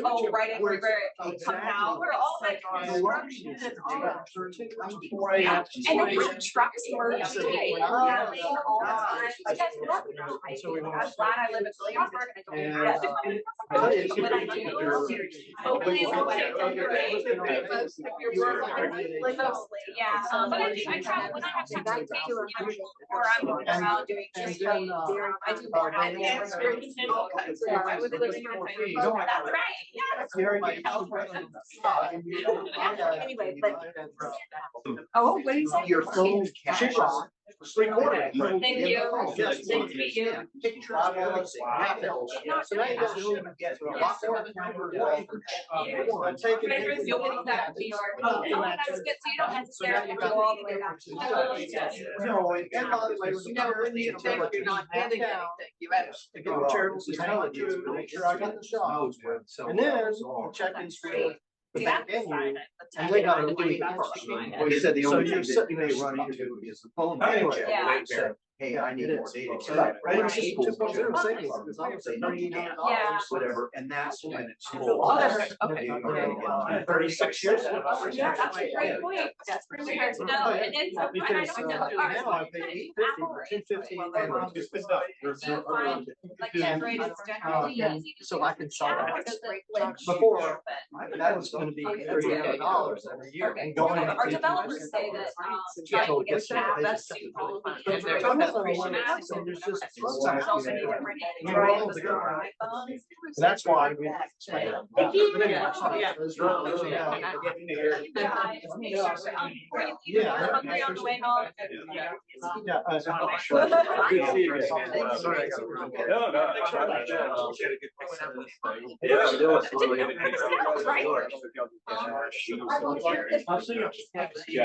Oh, right in where it comes out, where all that construction and all that. Yeah, and then the trucks were today. Yeah, they all the time. Like, that's nothing. I'm glad I live in Williamsburg and I don't have that. But I do. Hopefully, yeah, but I travel when I have time to take, or I'm going around doing just I do more admin. I was living on my that's right, yeah. Anyway, but. Oh, what do you say? Your phone. Recording. Thank you. Nice to meet you. So now you guys get a lot more. I'm taking. You'll get that to New York. Oh, that's good, so you don't necessarily go all the way back. No, and by the way, when You think you're not getting anything, you had to get charitable intelligence, to make sure I got the job. And then check in for the back end, and they got a really. Well, he said the So only you're thing sitting that there may run running into is the phone. Anyway. Yeah. Said, hey, I need more data. So that, right, it's just 2.0 savings, because I was at $3,800, Yeah. Whatever, and that's when it's. Oh, that's, okay. 36 years. Yeah, that's a great point. That's pretty fair to know. And it's, I Because don't know. now I pay $850 for $250. Like, yeah, great, it's generally easy. So I can sell that. Because the- Before, that was gonna be $300 every year. And going. Our developers say that, trying to get that, that's too complicated. And there's penetration apps and There's just. there's also many different Androids or iPhones. That's why we. Yeah. Hungry on the way home. Yeah. Yeah,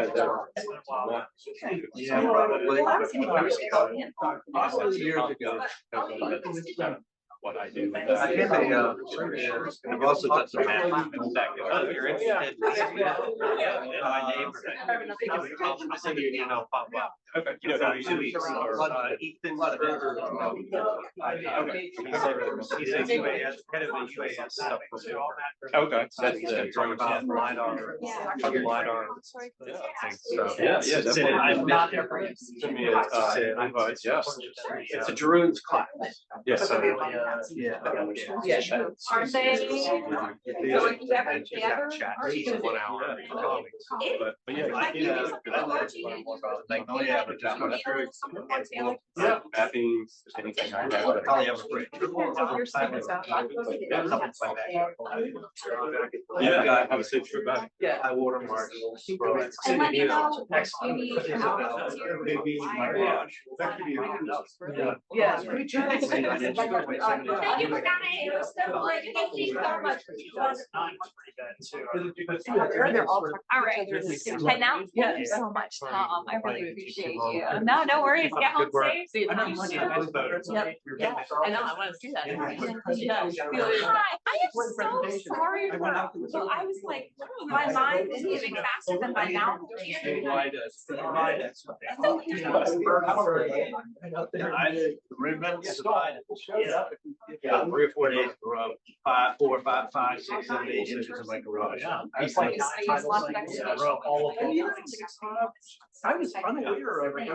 probably. Years ago. What I do. I've also done some math. If you're interested. My neighbor. I think you know, pop up. Okay. You know, usually Ethan. He's a UAS, head of the UAS stuff. Okay. That's the drone about LiDAR. LiDAR. Yeah, definitely. I'm not there for you. Yes. It's a Druid's class. Yes. Are they? He's 1 hour. But yeah, Like, you know, something I about learned watching more it. about like, Oh, yeah, but that much. Yeah. Mapping, anything I have. Probably have a break. Yeah, have a safe trip back. Yeah. I watermark. And let me know if you need help. Maybe my garage. Yeah. Thank you for coming. It was so like, thank you so much. All right. And now, thank you so much, Tom. I really appreciate you. No worries. Get home safe. See you. Thank you so much. Yeah, I know, I wanna see that. Hi, I am so sorry for, well, I was like, my mind is moving faster than my mouth. I remember surviving. Yeah, 3 or 4 days in a row, 5, 4, 5, 5, 6, 7, 8 inches in my garage. It's like all of them. I was unaware of it.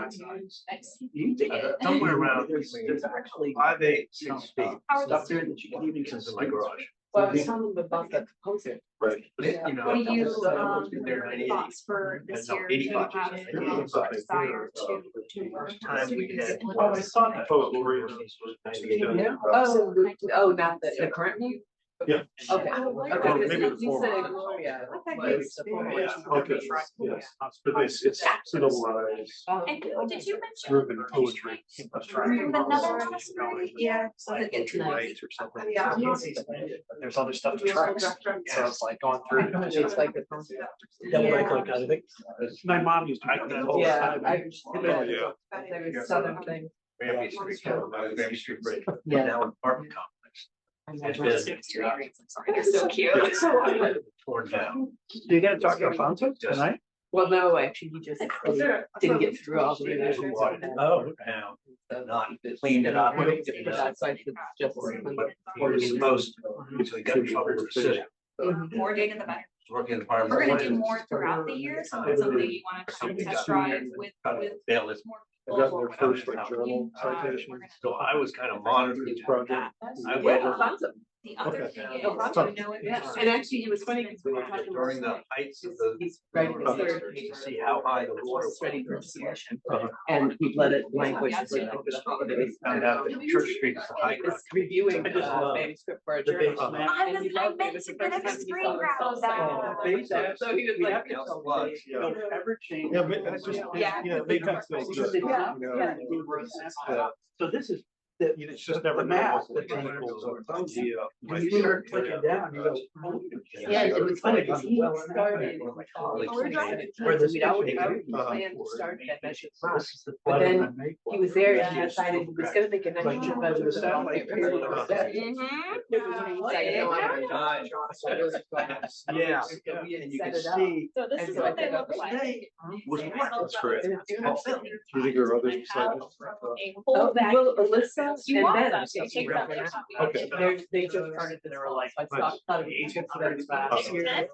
Somewhere around, There's actually 5, 8, 6 feet. stuff there that you can even In my garage. Well, I was telling them about that proposal. Right. You know, What do you, they're 98. thoughts for this No, year? 85. Do you have a desire to Time we had. Oh, I saw that. Oh, not the current one? Yeah. Okay. Well, Okay, maybe because the you former. said Gloria was the former. Okay, yes, but it's civilized, And did you mention? urban poetry. Another possibility? Yeah. Rights or something. Yeah. There's other stuff to track. So it's like going through. It's like the. Double deck like that, I think. My mom used to. make that all the Yeah, time. I. Yeah. There was southern thing. Grammy Street, Grammy Street Bridge. Yeah. Now an apartment complex. I'm sorry, they're so cute. Torn down. You gotta talk about Alfonso tonight? Well, no, actually, he just didn't get through all the. revisions. Oh. Down, not cleaned it up. That's why it's just. Or it was supposed to, so he got in trouble with the city. More data the better. Working in the We're department. gonna do more throughout the year, so if it's something you wanna come test drive with Bail is. more. I got their first like journal citation. So I was kind of monitoring This this project. project. I Yeah, went Alfonso. The other Okay. thing is, Alfonso. you know, Yeah, and actually, it was funny because we were talking. during the heights of the. He's writing his third. To see how high the water He's ready for submission. Uh-huh. And we let it languish for over the holidays. Found out that Church Street is the high ground. It's reviewing I just love manuscript for a the base journal. map. I And he was, I loved it. It meant was to the get first a time he screen saw grab of himself. that. Base So he was We like. have to tell them they don't ever change. Yeah, but that's just, Yeah. yeah, they got those. Because they Yeah, don't know. yeah. So this is, the, It's just never. the map that tables are. When you start clicking down, you go. oh, Yeah, it was funny because he started. We're driving. Where the we'd always Uh-huh. planned to start at Measure the Muck. This is the But flood then on Maple. He was there and he decided he was gonna make a nice. Like, you know, the satellite payload. Mhm. Yeah. So we had And you set can it up. see. So this And is so what I they think look that's like. great. Was what? That's great. And it's beautiful. Do you think there are others besides this? Oh, well, Alyssa You and want Ben. that, so take that. Okay. They just started this. They're like, I thought it was just about as fast here. Do it.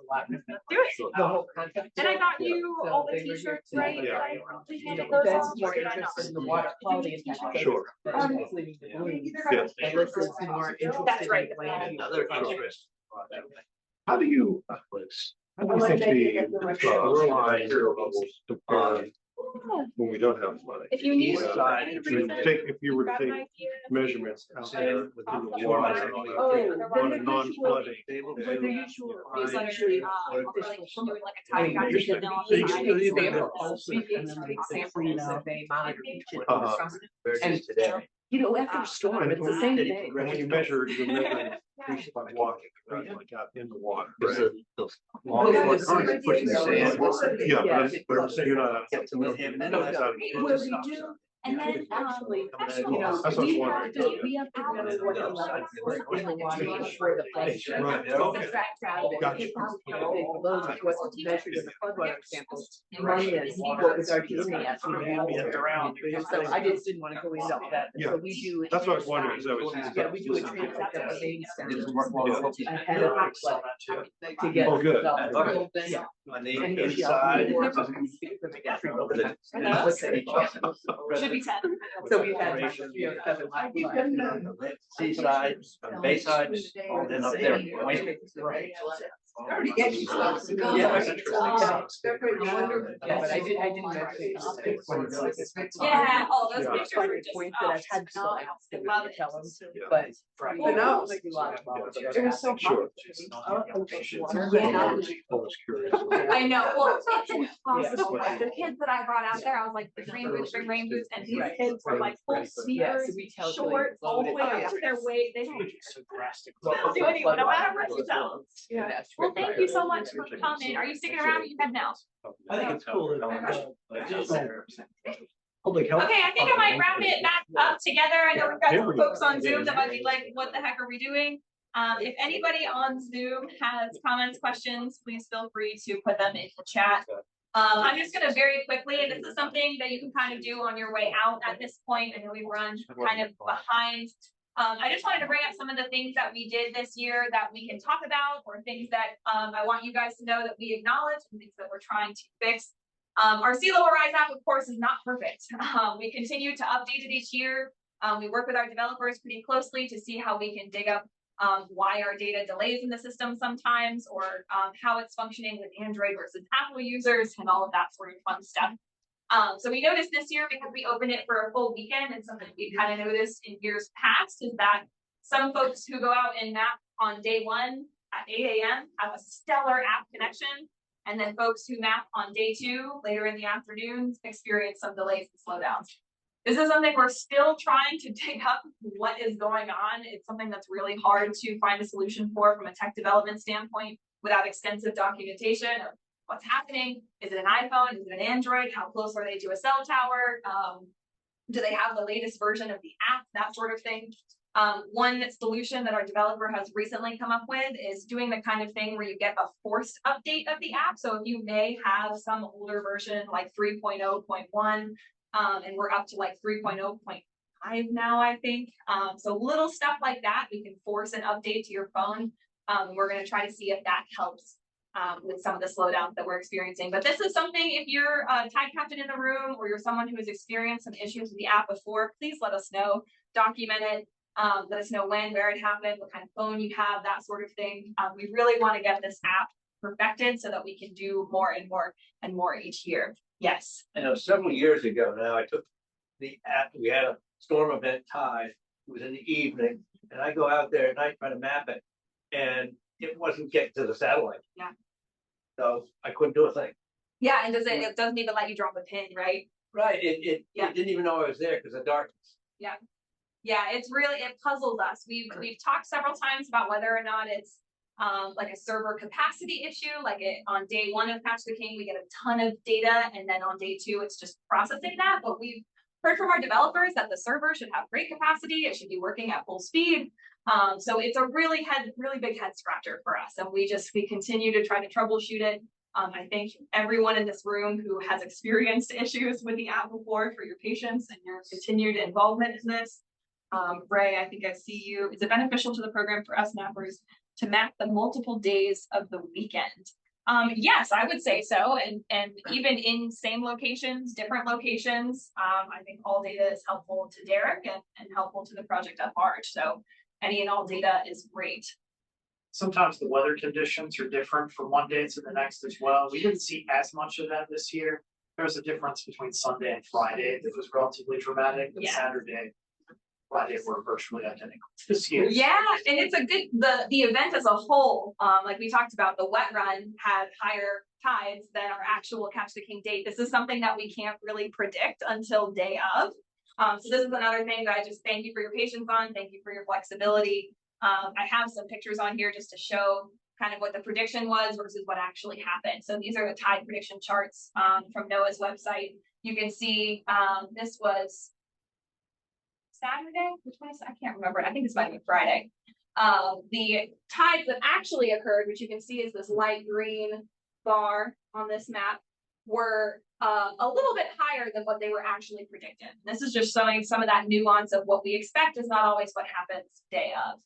The whole concept. And I got you So all the they were t-shirts, here right? too. that I You handed know, those Ben's off, more or did I not? interested in the water quality and. Sure. Leaving the blooms. Yeah. Alyssa's more interested. That's right. in land use. Another interest. How do you, how do you think the shoreline levels compare when we don't have flooding? If you need. East side, any If you reason, take, if you were to grab an take idea. measurements out there within the water. Oh, On a non-flooding. With the usual. There's Usually, usually, like, doing like a time I mean, capsule. they analysis. take you- samples, we take samples that they monitor each and Uh-huh. And, you know, after a storm, it's the same thing. When you measure, you're measuring fish by walking, right, like out in the water. Long currents pushing the sand. Yeah, but I'm saying you're not. Yeah, so with him, and then No, that's no. how- Well, we do, And then, Actually, actually, you know, That's what I was we wondering. have to know what the levels were in the water before the flood. Right, okay. Subtract out the Gotcha. below what was measured in the floodwater samples minus what was our DNA estimate. And so I just didn't want to go into all that. Yeah. So we do. That's what I was wondering, because I was. Yeah, we do a transect of the main Didn't work well. ahead of the flood to get. Oh, good. results. Okay. Yeah. On the And here she inside. should be 10. So we've had. Seaside, Bayside, and then up there. Yeah, that's interesting. Yeah, but I didn't mention. Yeah, oh, those Yeah. pictures are just, Points that I've had to oh, ask them love to it. tell them, but now it's like a lot of. It was so. Sure. Yeah. I was curious. I know, well, it's impossible, like, the kids that I brought out there, I was like, the rain boots, bring rain boots, and these Right. kids were like full Yes, sneakers, we calculate shorts, all the way loaded. up their weight, they don't So drastic. they'll do anything, no matter what you tell them. Yeah. Well, thank you so much for coming, are you sticking around, or you head now? I think it's cool. Public health. Okay, I think I might wrap it back up together. I know we've got some folks on Zoom that might be like, what the heck are we doing? If anybody on Zoom has comments, questions, please feel free to put them in the chat. I'm just gonna very quickly, and this is something that you can kind of do on your way out at this point. I know we run kind of behind. I just wanted to bring up some of the things that we did this year that we can talk about, or things that I want you guys to know that we acknowledge and things that we're trying to fix. Our sea level rise app, of course, is not perfect. We continue to update it each year. We work with our developers pretty closely to see how we can dig up why our data delays in the system sometimes, or how it's functioning with Android versus Apple users and all of that sort of fun stuff. So we noticed this year, because we opened it for a full weekend, and something we kind of noticed in years past is that some folks who go out and map on day one at 8 a.m. have a stellar app connection. And then folks who map on day 2 later in the afternoons experience some delays and slowdowns. This is something we're still trying to dig up what is going on. It's something that's really hard to find a solution for from a tech development standpoint without extensive documentation of what's happening. Is it an iPhone? Is it an Android? How close are they to a cell tower? Do they have the latest version of the app? That sort of thing. One solution that our developer has recently come up with is doing the kind of thing where you get a forced update of the app. So if you may have some older version like 3.0.1, and we're up to like 3.0.5 now, I think. So little stuff like that, we can force an update to your phone. We're going to try to see if that helps with some of the slowdowns that we're experiencing. But this is something, if you're a tide captain in the room, or you're someone who has experienced some issues with the app before, please let us know, document it. Let us know when, where it happened, what kind of phone you have, that sort of thing. We really want to get this app perfected so that we can do more and more and more each year. Yes. I know several years ago now, I took the app, we had a storm event tide, it was in the evening, and I go out there at night trying to map it, and it wasn't getting to the satellite. Yeah. So I couldn't do a thing. Yeah, and it doesn't even let you drop a pin, right? Right, it didn't even know I was there because of darkness. Yeah. Yeah, it puzzles us. We've talked several times about whether or not it's like a server capacity issue. Like on day 1 of Catch the King, we get a ton of data, and then on day 2, it's just processing that. But we've heard from our developers that the server should have great capacity. It should be working at full speed. So it's a really big head scratcher for us, and we continue to try to troubleshoot it. I thank everyone in this room who has experienced issues with the app before for your patience and your continued involvement in this. Ray, I think I see you. Is it beneficial to the program for us mappers to map the multiple days of the weekend? Yes, I would say so. And even in same locations, different locations, I think all data is helpful to Derek and helpful to the project at large. So any and all data is great. Sometimes the weather conditions are different from one day to the next as well. We didn't see as much of that this year. There was a difference between Sunday and Friday that was relatively dramatic, but Saturday, Friday were virtually identical this year. Yeah, and it's a good, the event as a whole, like we talked about, the wet run had higher tides than our actual Catch the King date. This is something that we can't really predict until day of. So this is another thing that I just thank you for your patience on. Thank you for your flexibility. I have some pictures on here just to show kind of what the prediction was versus what actually happened. So these are the tide prediction charts from NOAA's website. You can see this was Saturday, which one is, I can't remember, I think this might be Friday. The tides that actually occurred, which you can see is this light green bar on this map, were a little bit higher than what they were actually predicted. This is just showing some of that nuance of what we expect is not always what happens day of.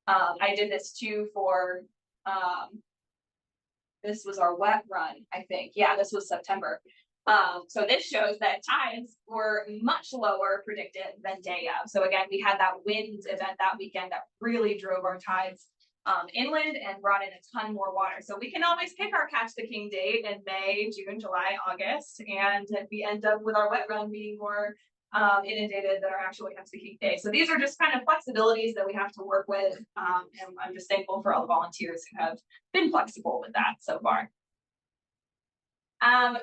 I did this too for, this was our wet run, I think. Yeah, this was September. So this shows that tides were much lower predicted than day of. So again, we had that wind event that weekend that really drove our tides inland and brought in a ton more water. So we can always pick our catch the king date in May, June, July, August, and we end up with our wet run being more inundated than our actual catch the king day. So these are just kind of flexibilities that we have to work with. And I'm just thankful for all the volunteers who have been flexible with that so far.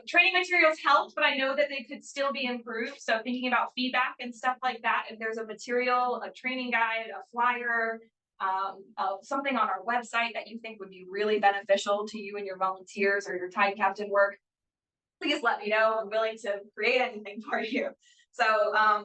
Training materials helped, but I know that they could still be improved. So thinking about feedback and stuff like that, if there's a material, a training guide, a flyer, something on our website that you think would be really beneficial to you and your volunteers or your tide captain work, please let me know. I'm willing to create anything for you. So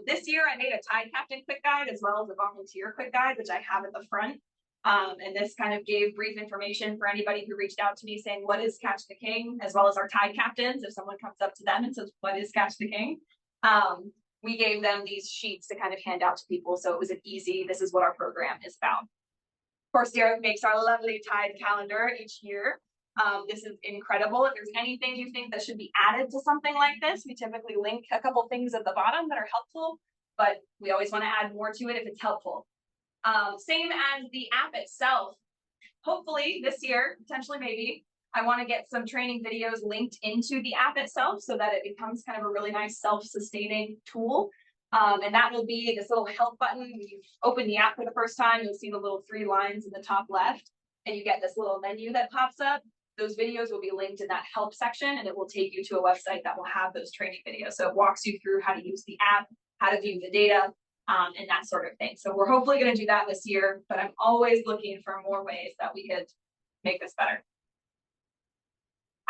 this year I made a tide captain quick guide as well as a volunteer quick guide, which I have at the front. And this kind of gave brief information for anybody who reached out to me saying, what is Catch the King, as well as our tide captains. If someone comes up to them and says, what is Catch the King? We gave them these sheets to kind of hand out to people. So it was an easy, this is what our program is about. Of course, Derek makes our lovely tide calendar each year. This is incredible. If there's anything you think that should be added to something like this, we typically link a couple things at the bottom that are helpful, but we always want to add more to it if it's helpful. Same as the app itself. Hopefully this year, potentially maybe, I want to get some training videos linked into the app itself so that it becomes kind of a really nice self-sustaining tool. And that will be this little help button. When you open the app for the first time, you'll see the little 3 lines in the top left, and you get this little menu that pops up. Those videos will be linked in that help section, and it will take you to a website that will have those training videos. So it walks you through how to use the app, how to view the data, and that sort of thing. So we're hopefully going to do that this year, but I'm always looking for more ways that we could make this better.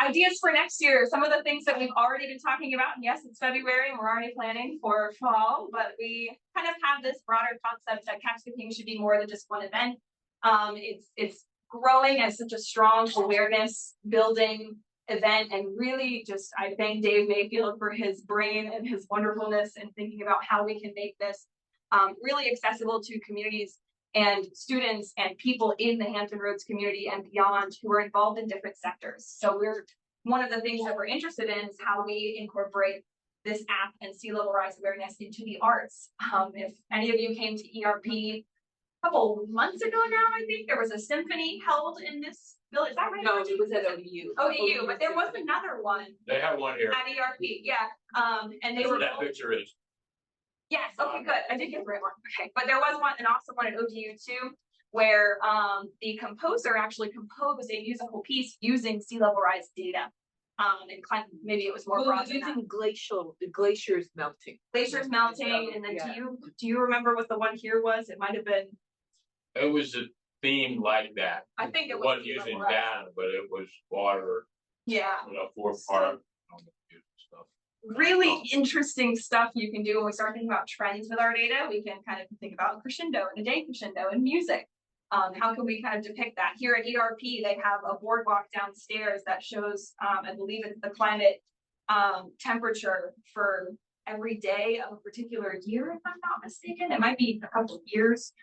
Ideas for next year, some of the things that we've already been talking about, and yes, it's February and we're already planning for fall, but we kind of have this broader concept that Catch the King should be more than just one event. It's growing as such a strong awareness building event, and really just I thank Dave Mayfield for his brain and his wonderfulness and thinking about how we can make this really accessible to communities and students and people in the Hampton Roads community and beyond who are involved in different sectors. So one of the things that we're interested in is how we incorporate this app and sea level rise awareness into the arts. If any of you came to ERP a couple months ago now, I think there was a symphony held in this village. Is that right? No, it was at ODU. ODU, but there was another one They have one here. at ERP, yeah. And they were That both. picture is. Yes, okay, good. I did get the right one. Okay, but there was an awesome one at ODU too, where the composer actually composed a musical piece using sea level rise data. And kind of, maybe it was more broad than that. Using the glaciers melting. Glaciers melting, and then Yeah. do you remember what the one here was? It might have been. It was a theme like that. I think it was wasn't sea level using rise. data, but it was water, Yeah. for part stuff. Really interesting stuff you can do when we start thinking about trends with our data. We can kind of think about crescendo and a day crescendo and music. How can we kind of depict that? Here at ERP, they have a boardwalk downstairs that shows, I believe it's the climate temperature for every day of a particular year, if I'm not mistaken. It might be a couple of years,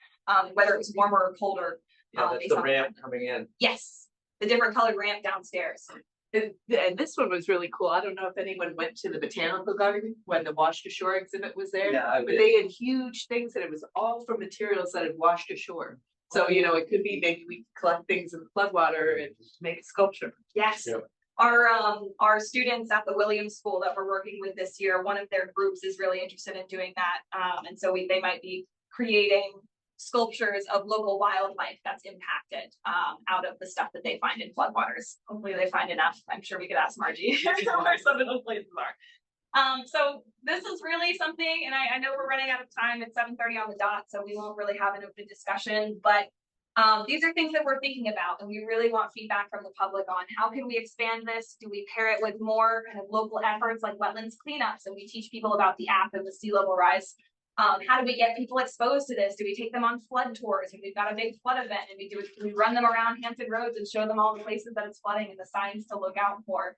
whether it's warmer or colder. Yeah, that's the ramp coming in. Yes, the different colored ramp downstairs. And this one was really cool. I don't know if anyone went to the botanical garden when the washed ashore exhibit was there. Yeah, I But did. they had huge things and it was all from materials that had washed ashore. So, you know, it could be maybe we collect things in the floodwater and make a sculpture. Yes. Yep. Our students at the Williams School that we're working with this year, one of their groups is really interested in doing that. And so they might be creating sculptures of local wildlife that's impacted out of the stuff that they find in floodwaters. Hopefully they find enough. I'm sure we could ask Margie where some of those places are. So this is really something, and I know we're running out of time. It's 7:30 on the dot, so we won't really have an open discussion, but these are things that we're thinking about, and we really want feedback from the public on how can we expand this? Do we pair it with more kind of local efforts like wetlands cleanups, and we teach people about the app and the sea level rise How do we get people exposed to this? Do we take them on flood tours? And we've got a big flood event and we run them around Hampton Roads and show them all the places that it's flooding and the signs to look out for.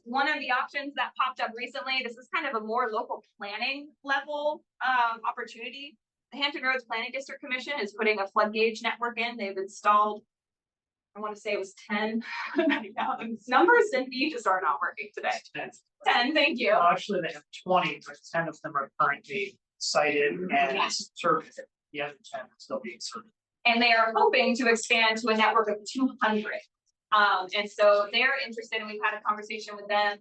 One of the options that popped up recently, this is kind of a more local planning level opportunity. The Hampton Roads Planning District Commission is putting a flood gauge network in. They've installed, I want to say it was 10. Numbers and me just are not working today. 10, thank you. Well, actually, they have 20, but 10 of them are currently cited and surveyed. The other 10 are still being surveyed. And they are hoping to expand to a network of 200. And so they're interested, and we've had a conversation with them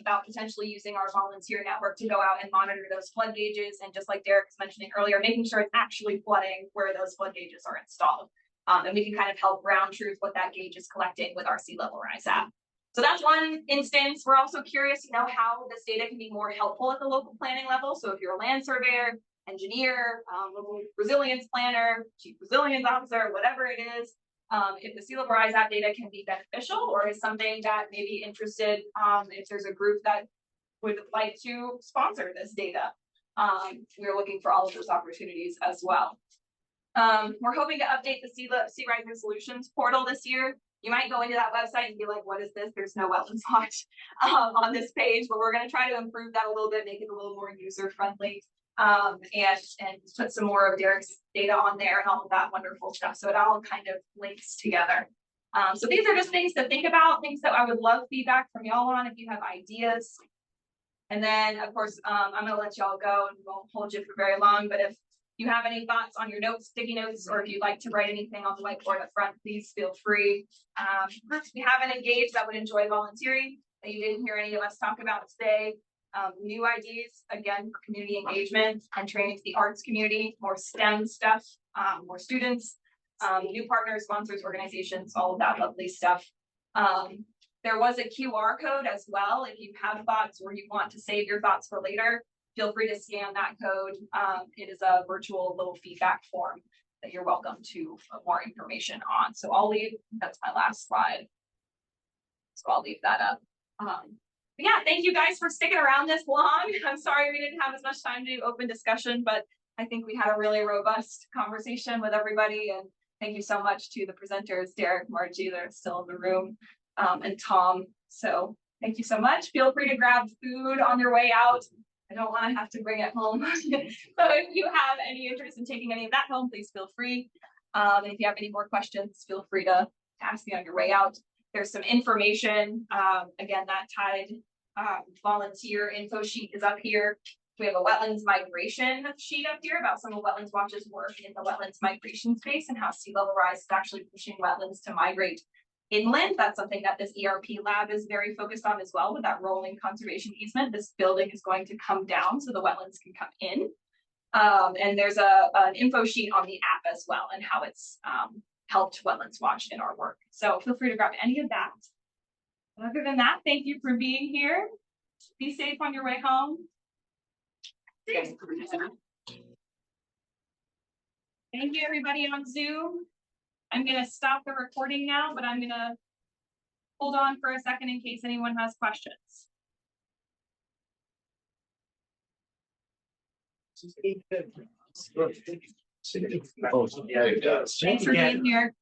about potentially using our volunteer network to go out and monitor those flood gauges. And just like Derek was mentioning earlier, making sure it's actually flooding where those flood gauges are installed. And we can kind of help ground truth what that gauge is collecting with our Sea Level Rise app. So that's one instance. We're also curious to know how this data can be more helpful at the local planning level. So if you're a land surveyor, engineer, local resilience planner, chief resilience officer, whatever it is, if the Sea Level Rise app data can be beneficial or is something that may be interested, if there's a group that would like to sponsor this data. We're looking for all of those opportunities as well. We're hoping to update the Sea Rising Solutions portal this year. You might go into that website and be like, what is this? There's no Wetlands Watch on this page, but we're going to try to improve that a little bit, make it a little more user friendly, and put some more of Derek's data on there and all of that wonderful stuff. So it all kind of links together. So these are just things to think about, things that I would love feedback from y'all on if you have ideas. And then, of course, I'm going to let y'all go and won't hold you for very long, but if you have any thoughts on your notes, sticky notes, or if you'd like to write anything on the whiteboard up front, please feel free. Groups we haven't engaged that would enjoy volunteering that you didn't hear any of us talk about today. New ideas, again, for community engagement and training to the arts community, more STEM stuff, more students, new partners, sponsors, organizations, all of that lovely stuff. There was a QR code as well. If you have thoughts or you want to save your thoughts for later, feel free to scan that code. It is a virtual little feedback form that you're welcome to put more information on. So I'll leave, that's my last slide. So I'll leave that up. But yeah, thank you guys for sticking around this long. I'm sorry we didn't have as much time to do open discussion, but I think we had a really robust conversation with everybody. And thank you so much to the presenters, Derek, Margie, that are still in the room, and Tom. So thank you so much. Feel free to grab food on your way out. I don't want to have to bring it home. So if you have any interest in taking any of that home, please feel free. And if you have any more questions, feel free to ask me on your way out. There's some information. Again, that tied volunteer info sheet is up here. We have a wetlands migration sheet up here about some of Wetlands Watch's work in the wetlands migration space and how sea level rise is actually pushing wetlands to migrate inland. That's something that this ERP lab is very focused on as well with that rolling conservation easement. This building is going to come down so the wetlands can come in. And there's an info sheet on the app as well and how it's helped Wetlands Watch in our work. So feel free to grab any of that. But other than that, thank you for being here. Be safe on your way home. Thank you everybody on Zoom. I'm going to stop the recording now, but I'm going to hold on for a second in case anyone has questions. Thanks for being here.